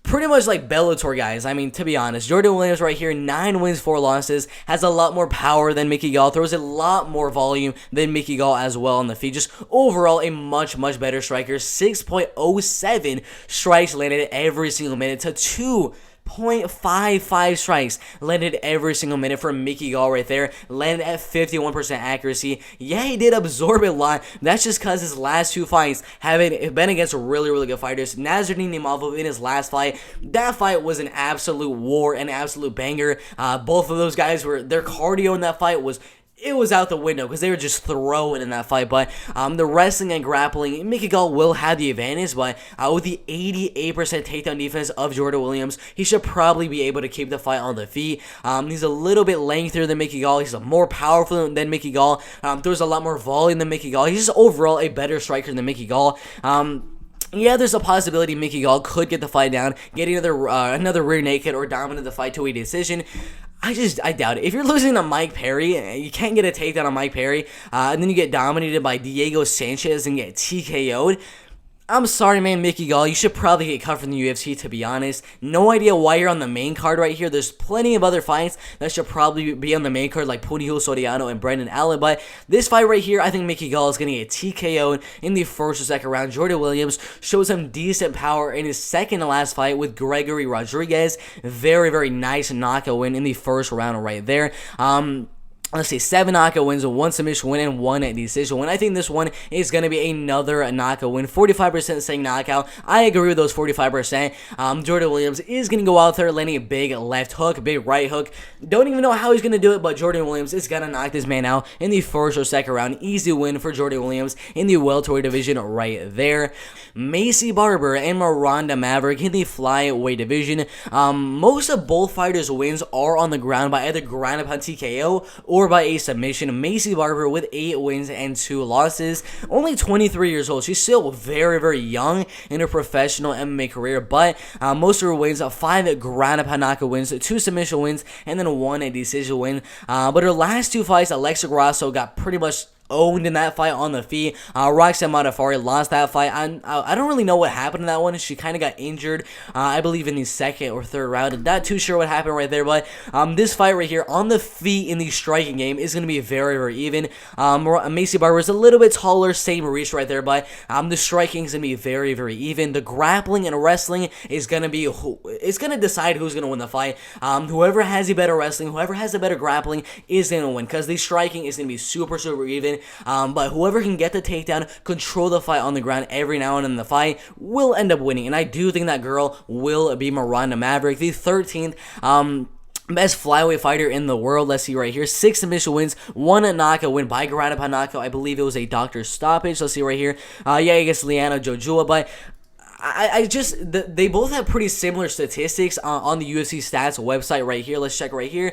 like Bellator guys. I mean, to be honest, Jordan Williams right here, 9 wins, 4 losses, has a lot more power than Mickey Gall, throws a lot more volume than Mickey Gall as well on the feet. Just overall a much better striker. 6.07 strikes landed every single minute to 2.55 strikes landed every single minute for Mickey Gall right there. Landed at 51% accuracy. Yeah, he did absorb a lot. That's just because his last 2 fights have been against really good fighters. Nasruddin Imavov in his last fight, that fight was an absolute war, an absolute banger. Both of those guys their cardio in that fight was out the window because they were just throwing in that fight. But the wrestling and grappling, Mickey Gall will have the advantage, but with the 88% takedown defense of Jordan Williams, he should probably be able to keep the fight on the feet. He's a little bit lengthier than Mickey Gall. He's more powerful than Mickey Gall. There's a lot more volume than Mickey Gall. He's just overall a better striker than Mickey Gall. Yeah, there's a possibility Mickey Gall could get the fight down, get another rear naked, or dominate the fight to a decision. I doubt it. If you're losing to Mike Perry, you can't get a takedown on Mike Perry, and then you get dominated by Diego Sanchez and get TKO'd. I'm sorry, man, Mickey Gall. You should probably get cut from the UFC, to be honest. No idea why you're on the main card right here. There's plenty of other fights that should probably be on the main card, like Punahil Soriano and Brendan Allen. But this fight right here, I think Mickey Gall is going to get TKO'd in the first or second round. Jordan Williams shows some decent power in his second to last fight with Gregory Rodriguez. Very nice knockout win in the first round right there. let's see, 7 knockout wins, 1 submission win, and 1 decision win. I think this one is going to be another knockout win. 45% saying knockout. I agree with those 45%. Jordan Williams is going to go out there landing a big left hook, big right hook. Don't even know how he's going to do it, but Jordan Williams is going to knock this man out in the first or second round. Easy win for Jordan Williams in the welterweight division right there. Macy Barber and Miranda Maverick in the flyweight division. Most of both fighters' wins are on the ground by either ground and pound TKO or by a submission. Macy Barber with 8 wins and 2 losses. Only 23 years old. She's still very, very young in her professional MMA career, but most of her wins, 5 ground and pound knockout wins, 2 submission wins, and then 1 decision win. But her last 2 fights, Alexa Grasso got pretty much owned in that fight on the feet. Roxanne Modafferi lost that fight. I don't really know what happened in that one. She kind of got injured, I believe, in the second or third round. Not too sure what happened right there, but this fight right here on the feet in the striking game is going to be very, very even. Macy Barber is a little bit taller, same reach right there, but the striking is going to be very, very even. The grappling and wrestling is going to be, it's going to decide who's going to win the fight. Whoever has the better wrestling, whoever has the better grappling is going to win, because the striking is going to be super, super even. But whoever can get the takedown, control the fight on the ground every now and then in the fight, will end up winning. And I do think that girl will be Miranda Maverick, the 13th best flyweight fighter in the world. Let's see right here. 6 submission wins, 1 knockout win by ground and pound knockout. I believe it was a doctor stoppage. Let's see right here. Against Liana Jojua, but they both have pretty similar statistics on the UFC stats website right here. Let's check right here.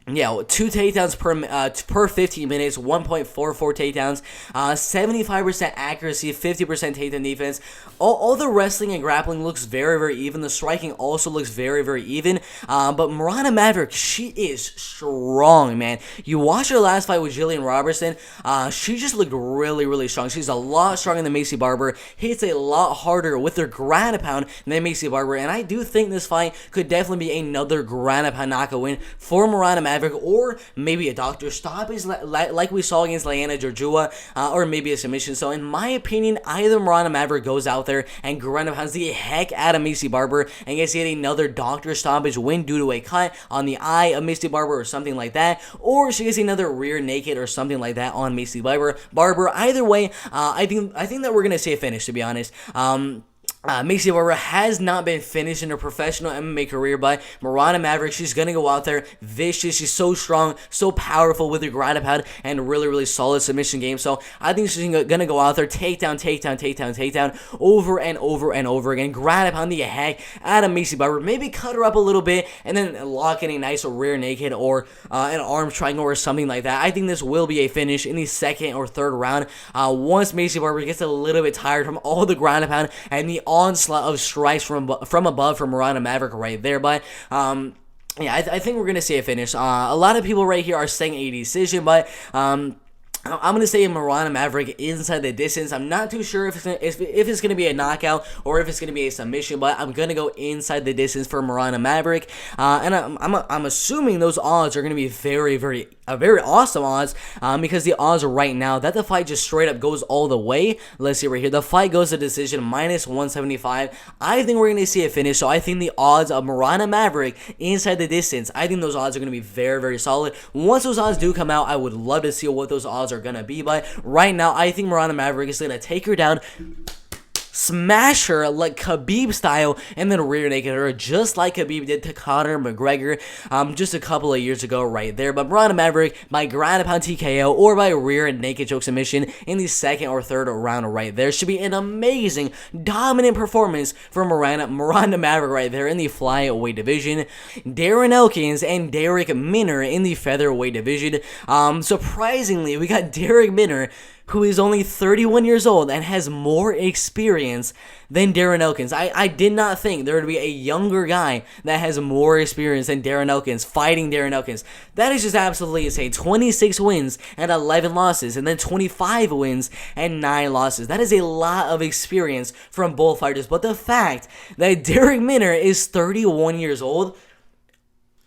2 takedowns per 15 minutes, 1.44 takedowns, 75% accuracy, 50% takedown defense. All the wrestling and grappling looks very, very even. The striking also looks very, very even. But Miranda Maverick, she is strong, man. You watch her last fight with Jillian Robertson, she just looked really, really strong. She's a lot stronger than Macy Barber, hits a lot harder with her ground and pound than Macy Barber, and I do think this fight could definitely be another ground and pound knockout win for Miranda Maverick. Or maybe a doctor stoppage like we saw against Liana Jojua, or maybe a submission. So in my opinion, either Miranda Maverick goes out there and ground and pounds the heck out of Macy Barber and gets yet another doctor stoppage win due to a cut on the eye of Macy Barber or something like that, or she gets another rear naked or something like that on Macy Barber. Either way, I think that we're gonna see a finish, to be honest. Macy Barber has not been finished in her professional MMA career, but Miranda Maverick, she's going to go out there vicious. She's so strong, so powerful with her ground and pound and really, really solid submission game. So I think she's going to go out there, takedown, over and over and over again. Ground and pound the heck out of Macy Barber. Maybe cut her up a little bit and then lock in a nice rear naked or an arm triangle or something like that. I think this will be a finish in the second or third round. Once Macy Barber gets a little bit tired from all the ground and pound and the onslaught of strikes from above from Miranda Maverick right there. But I think we're gonna see a finish. A lot of people right here are saying a decision, but I'm going to say Miranda Maverick inside the distance. I'm not too sure if it's going to be a knockout or if it's going to be a submission, but I'm going to go inside the distance for Miranda Maverick. And I'm assuming those odds are going to be very, very awesome odds, because the odds right now that the fight just straight up goes all the way. Let's see right here. The fight goes to decision, -175. I think we're going to see a finish, so I think the odds of Miranda Maverick inside the distance, I think those odds are going to be very, very solid. Once those odds do come out, I would love to see what those odds are going to be, but right now I think Miranda Maverick is going to take her down, smash her like Khabib style, and then rear naked her just like Khabib did to Conor McGregor just a couple of years ago right there. But Miranda Maverick by ground and pound TKO or by rear naked choke submission in the second or third round right there. Should be an amazing, dominant performance from Miranda Maverick right there in the flyweight division. Darren Elkins and Derek Minner in the featherweight division. Surprisingly, we got Derek Minner, who is only 31 years old and has more experience than Darren Elkins. I did not think there would be a younger guy that has more experience than Darren Elkins, fighting Darren Elkins. That is just absolutely insane. 26 wins and 11 losses, and then 25 wins and 9 losses. That is a lot of experience from both fighters. But the fact that Derek Minner is 31 years old,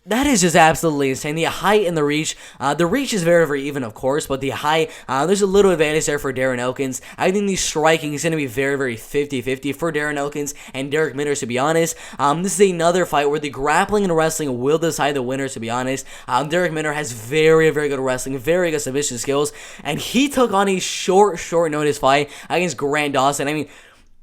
That is just absolutely insane. The height and the reach is very, very even, of course, but the height, there's a little advantage there for Darren Elkins. I think the striking is going to be very, very 50-50 for Darren Elkins and Derek Minner, to be honest. This is another fight where the grappling and wrestling will decide the winner, to be honest. Derek Minner has very, very good wrestling, very good submission skills, and he took on a short notice fight against Grant Dawson. I mean,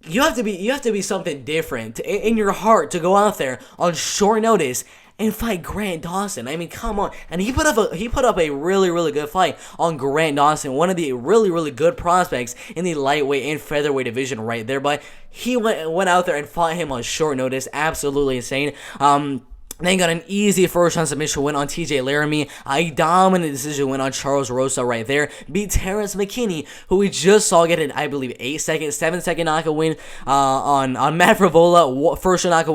you have to be something different in your heart to go out there on short notice and fight Grant Dawson. I mean, come on. And he put up a really, really good fight on Grant Dawson, one of the really, really good prospects in the lightweight and featherweight division right there. But he went out there and fought him on short notice. Absolutely insane. Then got an easy first-round submission win on TJ Laramie. A dominant decision win on Charles Rosa right there. Beat Terrence McKinney, who we just saw get an, I believe, 7-second knockout win on Matt Frivola. First-round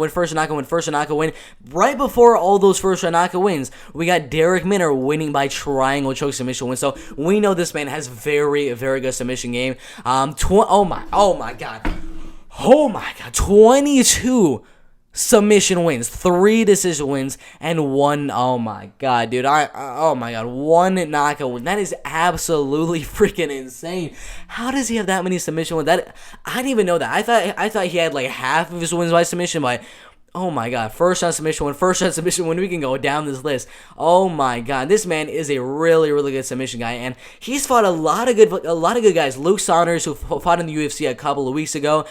knockout win. Right before all those first-round knockout wins, we got Derek Minner winning by triangle choke submission win. So we know this man has very, very good submission game. Oh my God. 22 submission wins, 3 decision wins, and 1, oh my God, dude, oh my God, 1 knockout win. That is absolutely freaking insane. How does he have that many submission wins? I didn't even know that. I thought he had like half of his wins by submission, but oh my God, first round submission win, we can go down this list. Oh my God, this man is a really, really good submission guy, and he's fought a lot of good guys. Luke Saunders, who fought in the UFC a couple of weeks ago.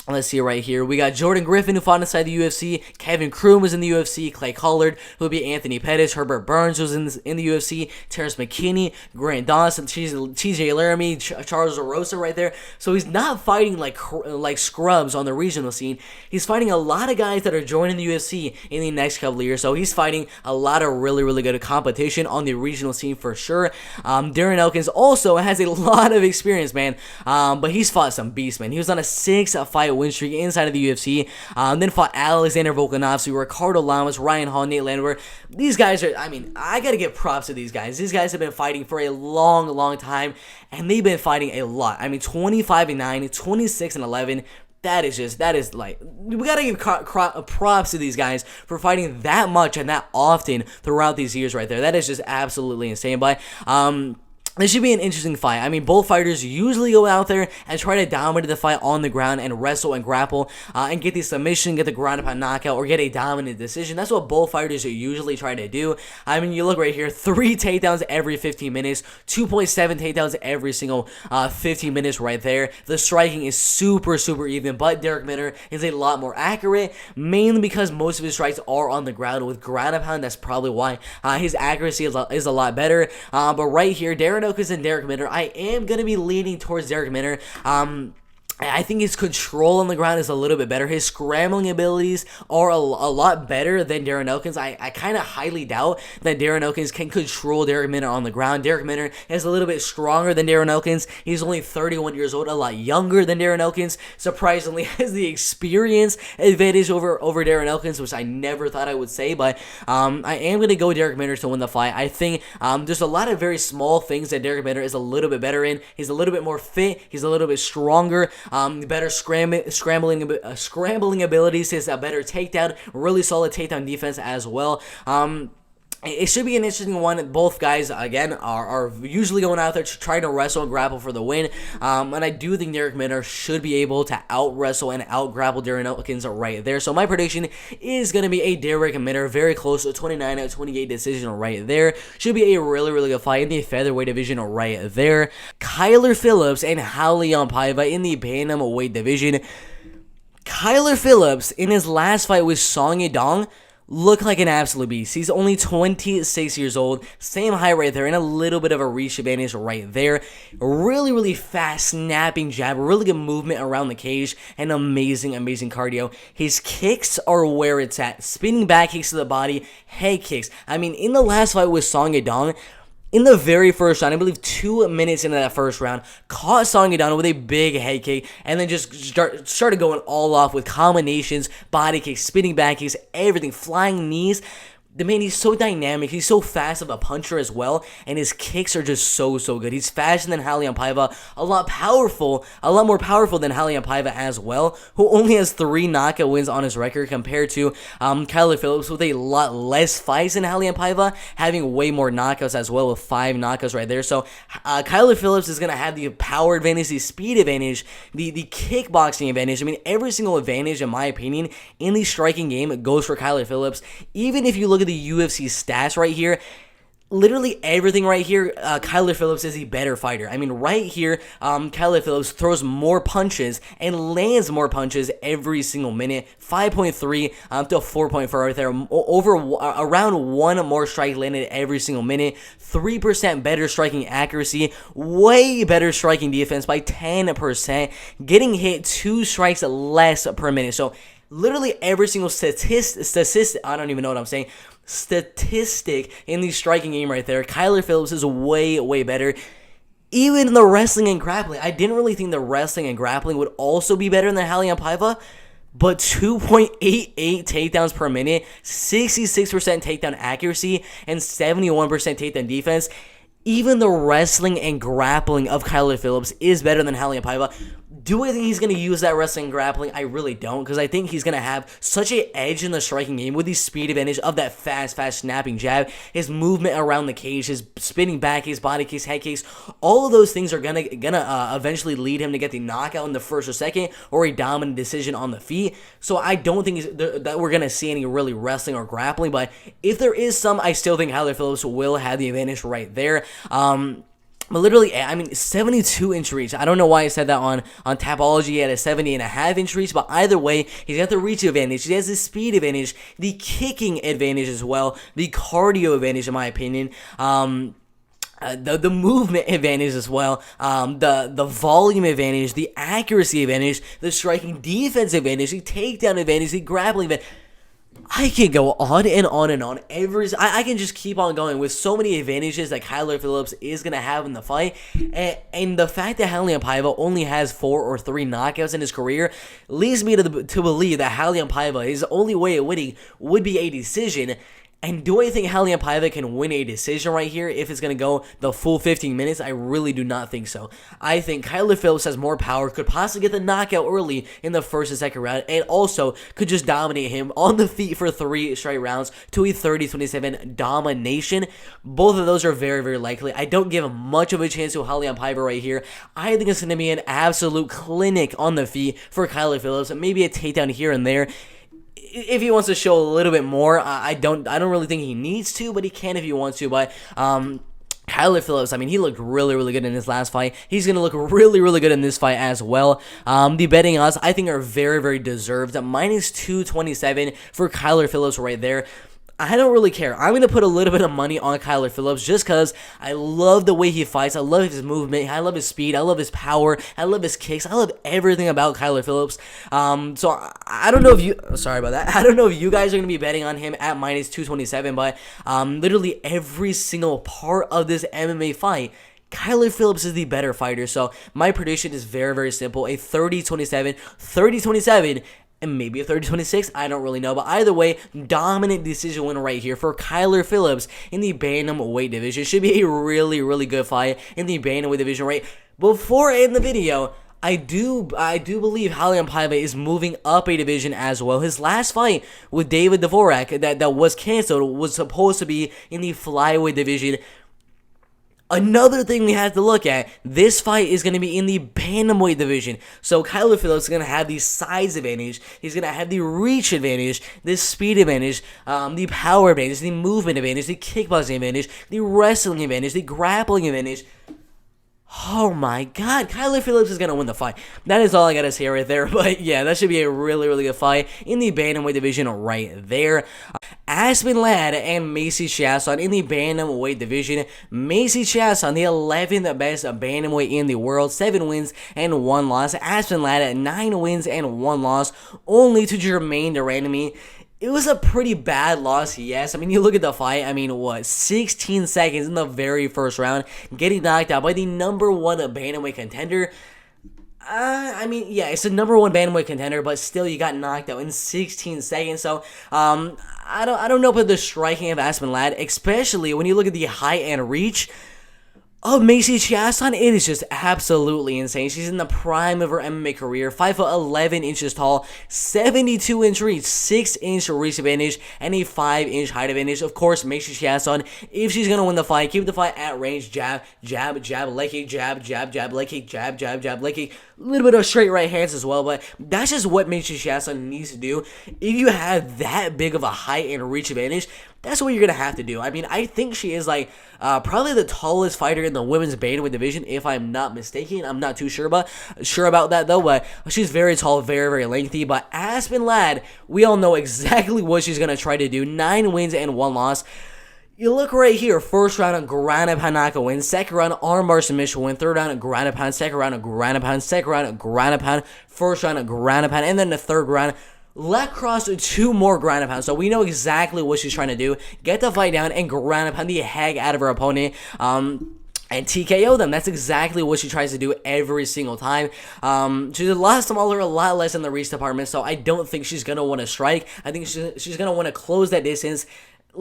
Let's see right here. We got Jordan Griffin, who fought inside the UFC. Kevin Kroom was in the UFC. Clay Collard, who would be Anthony Pettis. Herbert Burns was in the UFC. Terrence McKinney, Grant Dawson, TJ Laramie, Charles Rosa right there. So he's not fighting like scrubs on the regional scene. He's fighting a lot of guys that are joining the UFC in the next couple of years. So he's fighting a lot of really, really good competition on the regional scene for sure. Darren Elkins also has a lot of experience, man. But he's fought some beasts, man. He was on a 6-fight win streak inside of the UFC. Then fought Alexander Volkanovski, Ricardo Lamas, Ryan Hall, Nate Landwehr. These guys are, I mean, I gotta give props to these guys. These guys have been fighting for a long, long time, and they've been fighting a lot. I mean, 25-9, 26-11. That is like, we gotta give props to these guys for fighting that much and that often throughout these years right there. That is just absolutely insane. But this should be an interesting fight. I mean, both fighters usually go out there and try to dominate the fight on the ground and wrestle and grapple and get the submission, get the ground and pound knockout, or get a dominant decision. That's what both fighters usually try to do. I mean, you look right here, 3 takedowns every 15 minutes, 2.7 takedowns every single 15 minutes right there. The striking is super, super even, but Derek Minner is a lot more accurate, mainly because most of his strikes are on the ground with ground and pound. That's probably why his accuracy is a lot better. But right here, Darren Elkins and Derek Minner, I am going to be leaning towards Derek Minner. I think his control on the ground is a little bit better. His scrambling abilities are a lot better than Darren Elkins. I kind of highly doubt that Darren Elkins can control Derek Minner on the ground. Derek Minner is a little bit stronger than Darren Elkins. He's only 31 years old, a lot younger than Darren Elkins. Surprisingly, has the experience advantage over Darren Elkins, which I never thought I would say, but I am going to go Derek Minner to win the fight. I think there's a lot of very small things that Derek Minner is a little bit better in. He's a little bit more fit. He's a little bit stronger. Better scrambling abilities, his better takedown, really solid takedown defense as well. It should be an interesting one. Both guys, again, are usually going out there trying to wrestle and grapple for the win. And I do think Derek Minner should be able to out-wrestle and out-grapple Darren Elkins right there. So my prediction is going to be a Derek Minner, very close to a 29-28 decision right there. Should be a really, really good fight in the featherweight division right there. Kyler Phillips and Raulian Paiva in the bantamweight division. Kyler Phillips, in his last fight with Song Yadong, look like an absolute beast. He's only 26 years old, same height right there, and a little bit of a reach advantage right there. Really, really fast, snapping jab, really good movement around the cage, and amazing, amazing cardio. His kicks are where it's at. Spinning back kicks to the body, head kicks. I mean, in the last fight with Song Yadong, in the very first round, I believe 2 minutes into that first round, caught Song Yadong with a big head kick, and then just started going all off with combinations, body kicks, spinning back kicks, everything, flying knees. The man, he's so dynamic. He's so fast of a puncher as well, and his kicks are just so good. He's faster than Raulian Paiva, a lot more powerful than Raulian Paiva as well, who only has 3 knockout wins on his record compared to Kyler Phillips with a lot less fights than Raulian Paiva, having way more knockouts as well with 5 knockouts right there. So Kyler Phillips is going to have the power advantage, the speed advantage, the kickboxing advantage. I mean, every single advantage, in my opinion, in the striking game goes for Kyler Phillips. Even if you look at the UFC stats right here, literally everything right here, Kyler Phillips is a better fighter. I mean, right here, Kyler Phillips throws more punches and lands more punches every single minute. 5.3 to 4.4 right there. Around 1 more strike landed every single minute. 3% better striking accuracy. Way better striking defense by 10%. Getting hit 2 strikes less per minute. So literally every single statistic, I don't even know what I'm saying, statistic in the striking game right there, Kyler Phillips is way better. Even in the wrestling and grappling, I didn't really think the wrestling and grappling would also be better than Raulian Paiva, but 2.88 takedowns per minute, 66% takedown accuracy, and 71% takedown defense. Even the wrestling and grappling of Kyler Phillips is better than Raulian Paiva. Do I think he's going to use that wrestling and grappling? I really don't, because I think he's going to have such an edge in the striking game with the speed advantage of that fast snapping jab, his movement around the cage, his spinning back, his body kicks, head kicks. All of those things are gonna eventually lead him to get the knockout in the first or second, or a dominant decision on the feet. So I don't think that we're going to see any really wrestling or grappling, but if there is some, I still think Kyler Phillips will have the advantage right there. But literally, I mean, 72-inch reach. I don't know why I said that on Tapology. He had a 70.5-inch reach, but either way, he's got the reach advantage. He has the speed advantage, the kicking advantage as well, the cardio advantage, in my opinion. The movement advantage as well, the volume advantage, the accuracy advantage, the striking defense advantage, the takedown advantage, the grappling advantage. I can go on and on and on. I can just keep on going with so many advantages that Kyler Phillips is going to have in the fight. And the fact that Raulian Paiva only has 4 or 3 knockouts in his career leads me to believe that Raulian Paiva, his only way of winning would be a decision. And do I think Raulian Paiva can win a decision right here if it's going to go the full 15 minutes? I really do not think so. I think Kyler Phillips has more power, could possibly get the knockout early in the first and second round, and also could just dominate him on the feet for 3 straight rounds to a 30-27 domination. Both of those are very likely. I don't give much of a chance to Raulian Paiva right here. I think it's going to be an absolute clinic on the feet for Kyler Phillips, and maybe a takedown here and there. If he wants to show a little bit more, I don't really think he needs to, but he can if he wants to. But Kyler Phillips, I mean, he looked really good in his last fight. He's going to look really good in this fight as well. The betting odds, I think, are very deserved. -227 for Kyler Phillips right there. I don't really care. I'm going to put a little bit of money on Kyler Phillips just because I love the way he fights. I love his movement. I love his speed. I love his power. I love his kicks. I love everything about Kyler Phillips. So I don't know if you... Sorry about that. I don't know if you guys are going to be betting on him at -227, but literally every single part of this MMA fight, Kyler Phillips is the better fighter. So my prediction is very simple. A 30-27, and maybe a 30-26, I don't really know. But either way, dominant decision win right here for Kyler Phillips in the bantamweight division. Should be a really good fight in the bantamweight division, right? Before I end the video, I do believe Raulian Paiva is moving up a division as well. His last fight with David Dvorak that was canceled was supposed to be in the flyweight division. Another thing we have to look at, this fight is going to be in the bantamweight division. So Kyler Phillips is going to have the size advantage. He's going to have the reach advantage, the speed advantage, the power advantage, the movement advantage, the kickboxing advantage, the wrestling advantage, the grappling advantage. Oh my God, Kyler Phillips is going to win the fight. That is all I got to say right there. But yeah, that should be a really good fight in the bantamweight division right there. Aspen Ladd and Macy Chiasson in the bantamweight division. Macy Chiasson, the 11th best bantamweight in the world, 7 wins and 1 loss. Aspen Ladd, 9 wins and 1 loss, only to Jermaine Durandamy. It was a pretty bad loss, yes. I mean, you look at the fight, 16 seconds in the very first round, getting knocked out by the number 1 bantamweight contender. Yeah, it's the number 1 bantamweight contender, but still you got knocked out in 16 seconds. So, I don't know about the striking of Aspen Ladd, especially when you look at the height and reach of Macy Chiasson. It is just absolutely insane. She's in the prime of her MMA career, 5'11" tall, 72-inch reach, 6-inch reach advantage, and a 5-inch height advantage. Of course, Macy Chiasson, if she's gonna win the fight, keep the fight at range, jab, jab, jab, leg kick, jab, jab, jab, leg kick, jab, jab, jab, leg kick, a little bit of straight right hands as well, but that's just what Macy Chiasson needs to do. If you have that big of a height and reach advantage, that's what you're going to have to do. I mean, I think she is like probably the tallest fighter in the women's bantamweight division, if I'm not mistaken. I'm not too sure about that, though, but she's very tall, very, very lengthy. But Aspen Ladd, we all know exactly what she's going to try to do. 9 wins and 1 loss. You look right here, first round a ground and pound knockout win, second round armbar submission win, third round a ground and pound, second round a ground and pound, second round a ground and pound, first round a ground and pound, and then the third round let cross 2 more ground and pound. So we know exactly what she's trying to do. Get the fight down and ground and pound the heck out of her opponent. And TKO them. That's exactly what she tries to do every single time. She's a lot smaller, a lot less in the reach department, so I don't think she's going to want to strike. I think she's going to want to close that distance.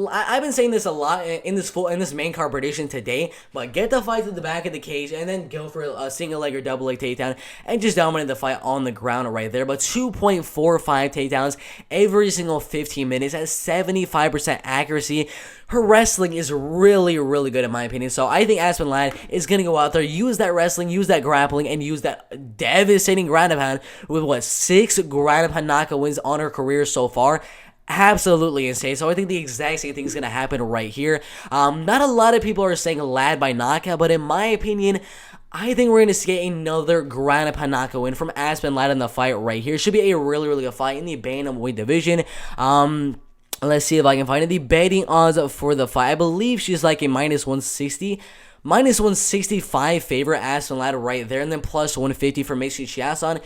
I've been saying this a lot in this main card prediction today, but get the fight to the back of the cage and then go for a single leg or double leg takedown and just dominate the fight on the ground right there. But 2.45 takedowns every single 15 minutes at 75% accuracy. Her wrestling is really, really good in my opinion. So I think Aspen Ladd is going to go out there, use that wrestling, use that grappling, and use that devastating ground and pound with 6 ground and pound knockout wins on her career so far. Absolutely insane. So I think the exact same thing is going to happen right here. Not a lot of people are saying Ladd by knockout, but in my opinion, I think we're going to see another ground and pound knockout win from Aspen Ladd in the fight right here. Should be a really, really good fight in the bantamweight division. Let's see if I can find it. The betting odds for the fight, I believe she's like a minus 160. Minus 165 favorite Aspen Ladd right there, and then plus 150 for Macy Chiasson.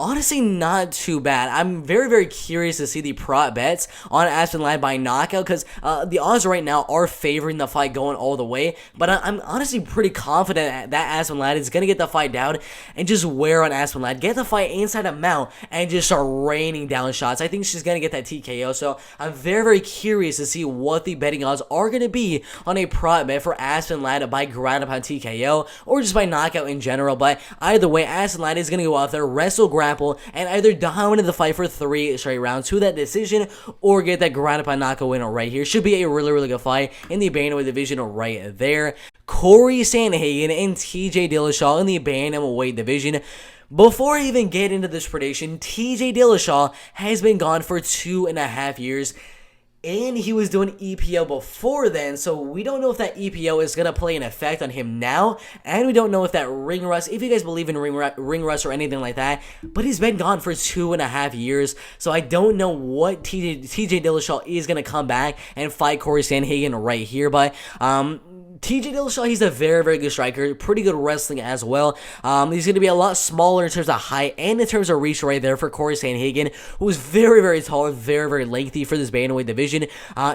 Honestly, not too bad. I'm very, very curious to see the prop bets on Aspen Ladd by knockout because the odds right now are favoring the fight going all the way. But I'm honestly pretty confident that Aspen Ladd is going to get the fight down and just wear on Aspen Ladd. Get the fight inside a mount and just start raining down shots. I think she's going to get that TKO. So I'm very, very curious to see what the betting odds are going to be on a prop bet for Aspen Ladd by ground and pound TKO or just by knockout in general. But either way, Aspen Ladd is going to go out there, wrestle, grapple, and either dominate the fight for 3 straight rounds to that decision or get that ground and pound knockout win right here. Should be a really, really good fight in the bantamweight division right there. Corey Sandhagen and TJ Dillashaw in the bantamweight division. Before I even get into this prediction, TJ Dillashaw has been gone for 2.5 years. And he was doing EPO before then, so we don't know if that EPO is going to play an effect on him now, and we don't know if that ring rust, if you guys believe in ring rust or anything like that, but he's been gone for 2.5 years, so I don't know what TJ Dillashaw is going to come back and fight Corey Sandhagen right here, but TJ Dillashaw, he's a very, very good striker, pretty good wrestling as well. He's going to be a lot smaller in terms of height and in terms of reach right there for Corey Sandhagen, who is very, very tall and very, very lengthy for this bantamweight division.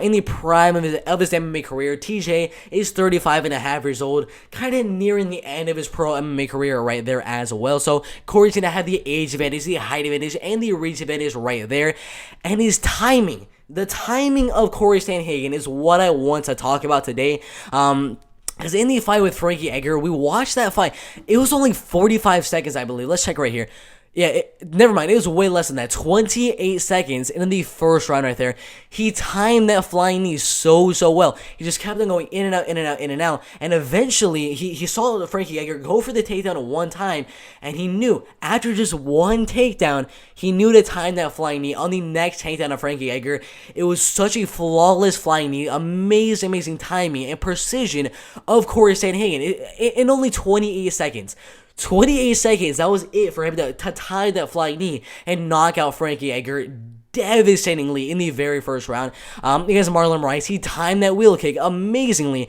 In the prime of his MMA career, TJ is 35.5 years old, kind of nearing the end of his pro MMA career right there as well. So Corey's going to have the age advantage, the height advantage, and the reach advantage right there. And his timing. The timing of Corey Sandhagen is what I want to talk about today. Because in the fight with Frankie Edgar, we watched that fight. It was only 45 seconds, I believe. Let's check right here. Yeah, never mind. It was way less than that. 28 seconds in the first round right there. He timed that flying knee so well. He just kept on going in and out, in and out, in and out. And eventually, he saw Frankie Edgar go for the takedown one time. And he knew, after just one takedown, he knew to time that flying knee on the next takedown of Frankie Edgar. It was such a flawless flying knee. Amazing, amazing timing and precision of Corey Sandhagen in only 28 seconds. 28 seconds, that was it for him to tie that flying knee and knock out Frankie Edgar devastatingly in the very first round. Against Marlon Rice, he timed that wheel kick amazingly.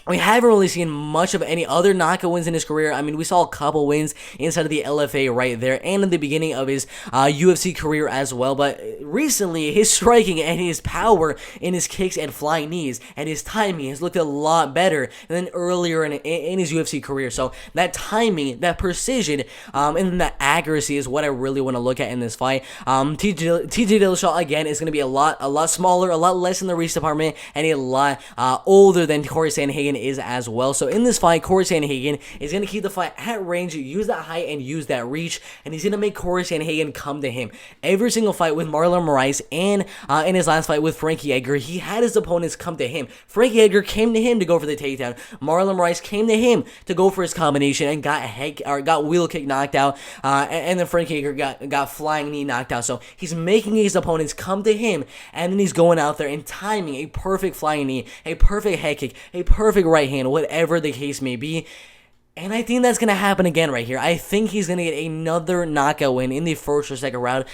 we haven't really seen much of any other knockout wins in his career. I mean, we saw a couple wins inside of the LFA right there and in the beginning of his UFC career as well. But recently, his striking and his power in his kicks and flying knees and his timing has looked a lot better than earlier in his UFC career. So that timing, that precision, and that accuracy is what I really want to look at in this fight. TJ Dillashaw, again, is going to be a lot smaller, a lot less in the reach department, and a lot older than Corey Sandhagen is as well. So in this fight, Corey Sandhagen is going to keep the fight at range, use that height and use that reach, and he's going to make Corey Sandhagen come to him. Every single fight with Marlon Moraes and in his last fight with Frankie Edgar, he had his opponents come to him. Frankie Edgar came to him to go for the takedown. Marlon Moraes came to him to go for his combination and got wheel kick knocked out, and then Frankie Edgar got flying knee knocked out. So he's making his opponents come to him, and then he's going out there and timing a perfect flying knee, a perfect head kick, a perfect right hand, whatever the case may be. And I think that's going to happen again right here. I think he's going to get another knockout win in the first or second round.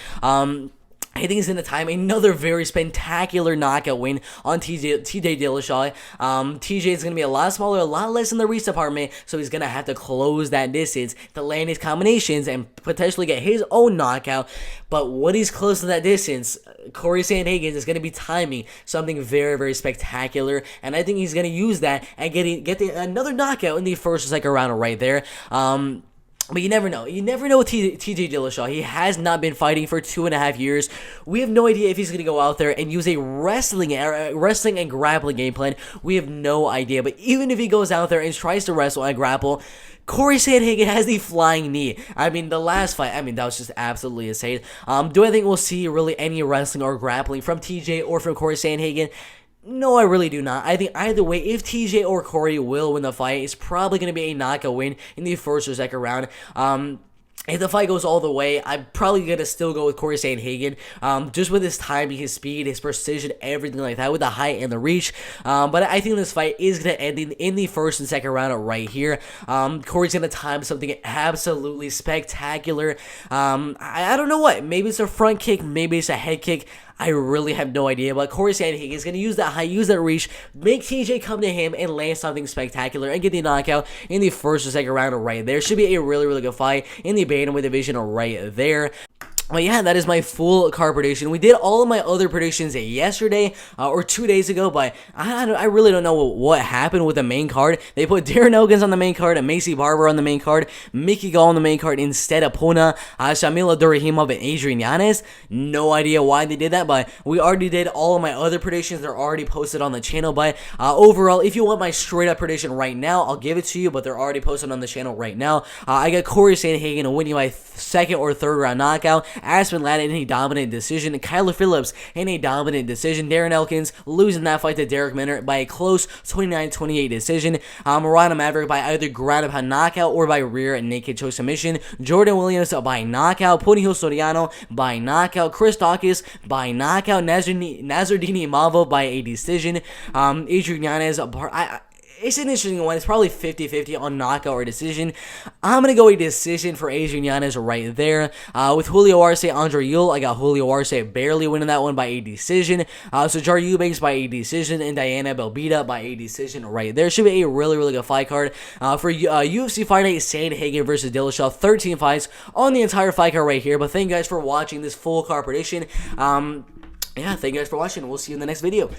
I think he's going to time another very spectacular knockout win on TJ Dillashaw. TJ is going to be a lot smaller, a lot less in the reach department, so he's going to have to close that distance to land his combinations and potentially get his own knockout. But when he's close to that distance, Corey Sandhagen is going to be timing something very, very spectacular, and I think he's going to use that and get another knockout in the first or second round right there. But you never know. You never know with TJ Dillashaw. He has not been fighting for 2.5 years. We have no idea if he's going to go out there and use a wrestling and grappling game plan. We have no idea. But even if he goes out there and tries to wrestle and grapple, Corey Sandhagen has the flying knee. I mean, the last fight, that was just absolutely insane. Do I think we'll see really any wrestling or grappling from TJ or from Corey Sandhagen? No, I really do not. I think either way, if TJ or Corey will win the fight, it's probably going to be a knockout win in the first or second round. If the fight goes all the way, I'm probably going to still go with Corey Sandhagen, just with his timing, his speed, his precision, everything like that, with the height and the reach. But I think this fight is going to end in the first and second round right here. Corey's going to time something absolutely spectacular. I don't know what. Maybe it's a front kick, maybe it's a head kick. I really have no idea, but Corey Sandhagen is going to use that height, use that reach, make TJ come to him and land something spectacular and get the knockout in the first or second round right there. Should be a really, really good fight in the bantamweight division right there. Well, yeah, that is my full card prediction. We did all of my other predictions yesterday or 2 days ago, but I really don't know what happened with the main card. They put Darren Elkins on the main card, and Macy Barber on the main card, Mickey Gall on the main card instead of Punahil, Shamila Durahimov, and Adrian Yanez. No idea why they did that, but we already did all of my other predictions. They're already posted on the channel, but overall, if you want my straight-up prediction right now, I'll give it to you, but they're already posted on the channel right now. I got Corey Sandhagen winning by second or third round knockout. Aspen Ladd in a dominant decision. Kyler Phillips in a dominant decision. Darren Elkins losing that fight to Derek Minner by a close 29-28 decision. Murata Maverick by either ground and pound knockout or by rear naked choke submission. Jordan Williams by knockout. Punahil Soriano by knockout. Chris Dawkins by knockout. Nazardini Mavo by a decision. Adrian Yanez, it's an interesting one. It's probably 50-50 on knockout or decision. I'm going to go a decision for Adrian Yanez right there. With Julio Arce, Andre Ewell, I got Julio Arce barely winning that one by a decision. So Jar Eubanks by a decision and Diana Belbita by a decision right there. Should be a really, really good fight card. For UFC Fight Night, Sandhagen versus Dillashaw. 13 fights on the entire fight card right here. But thank you guys for watching this full card prediction. Yeah, thank you guys for watching. We'll see you in the next video.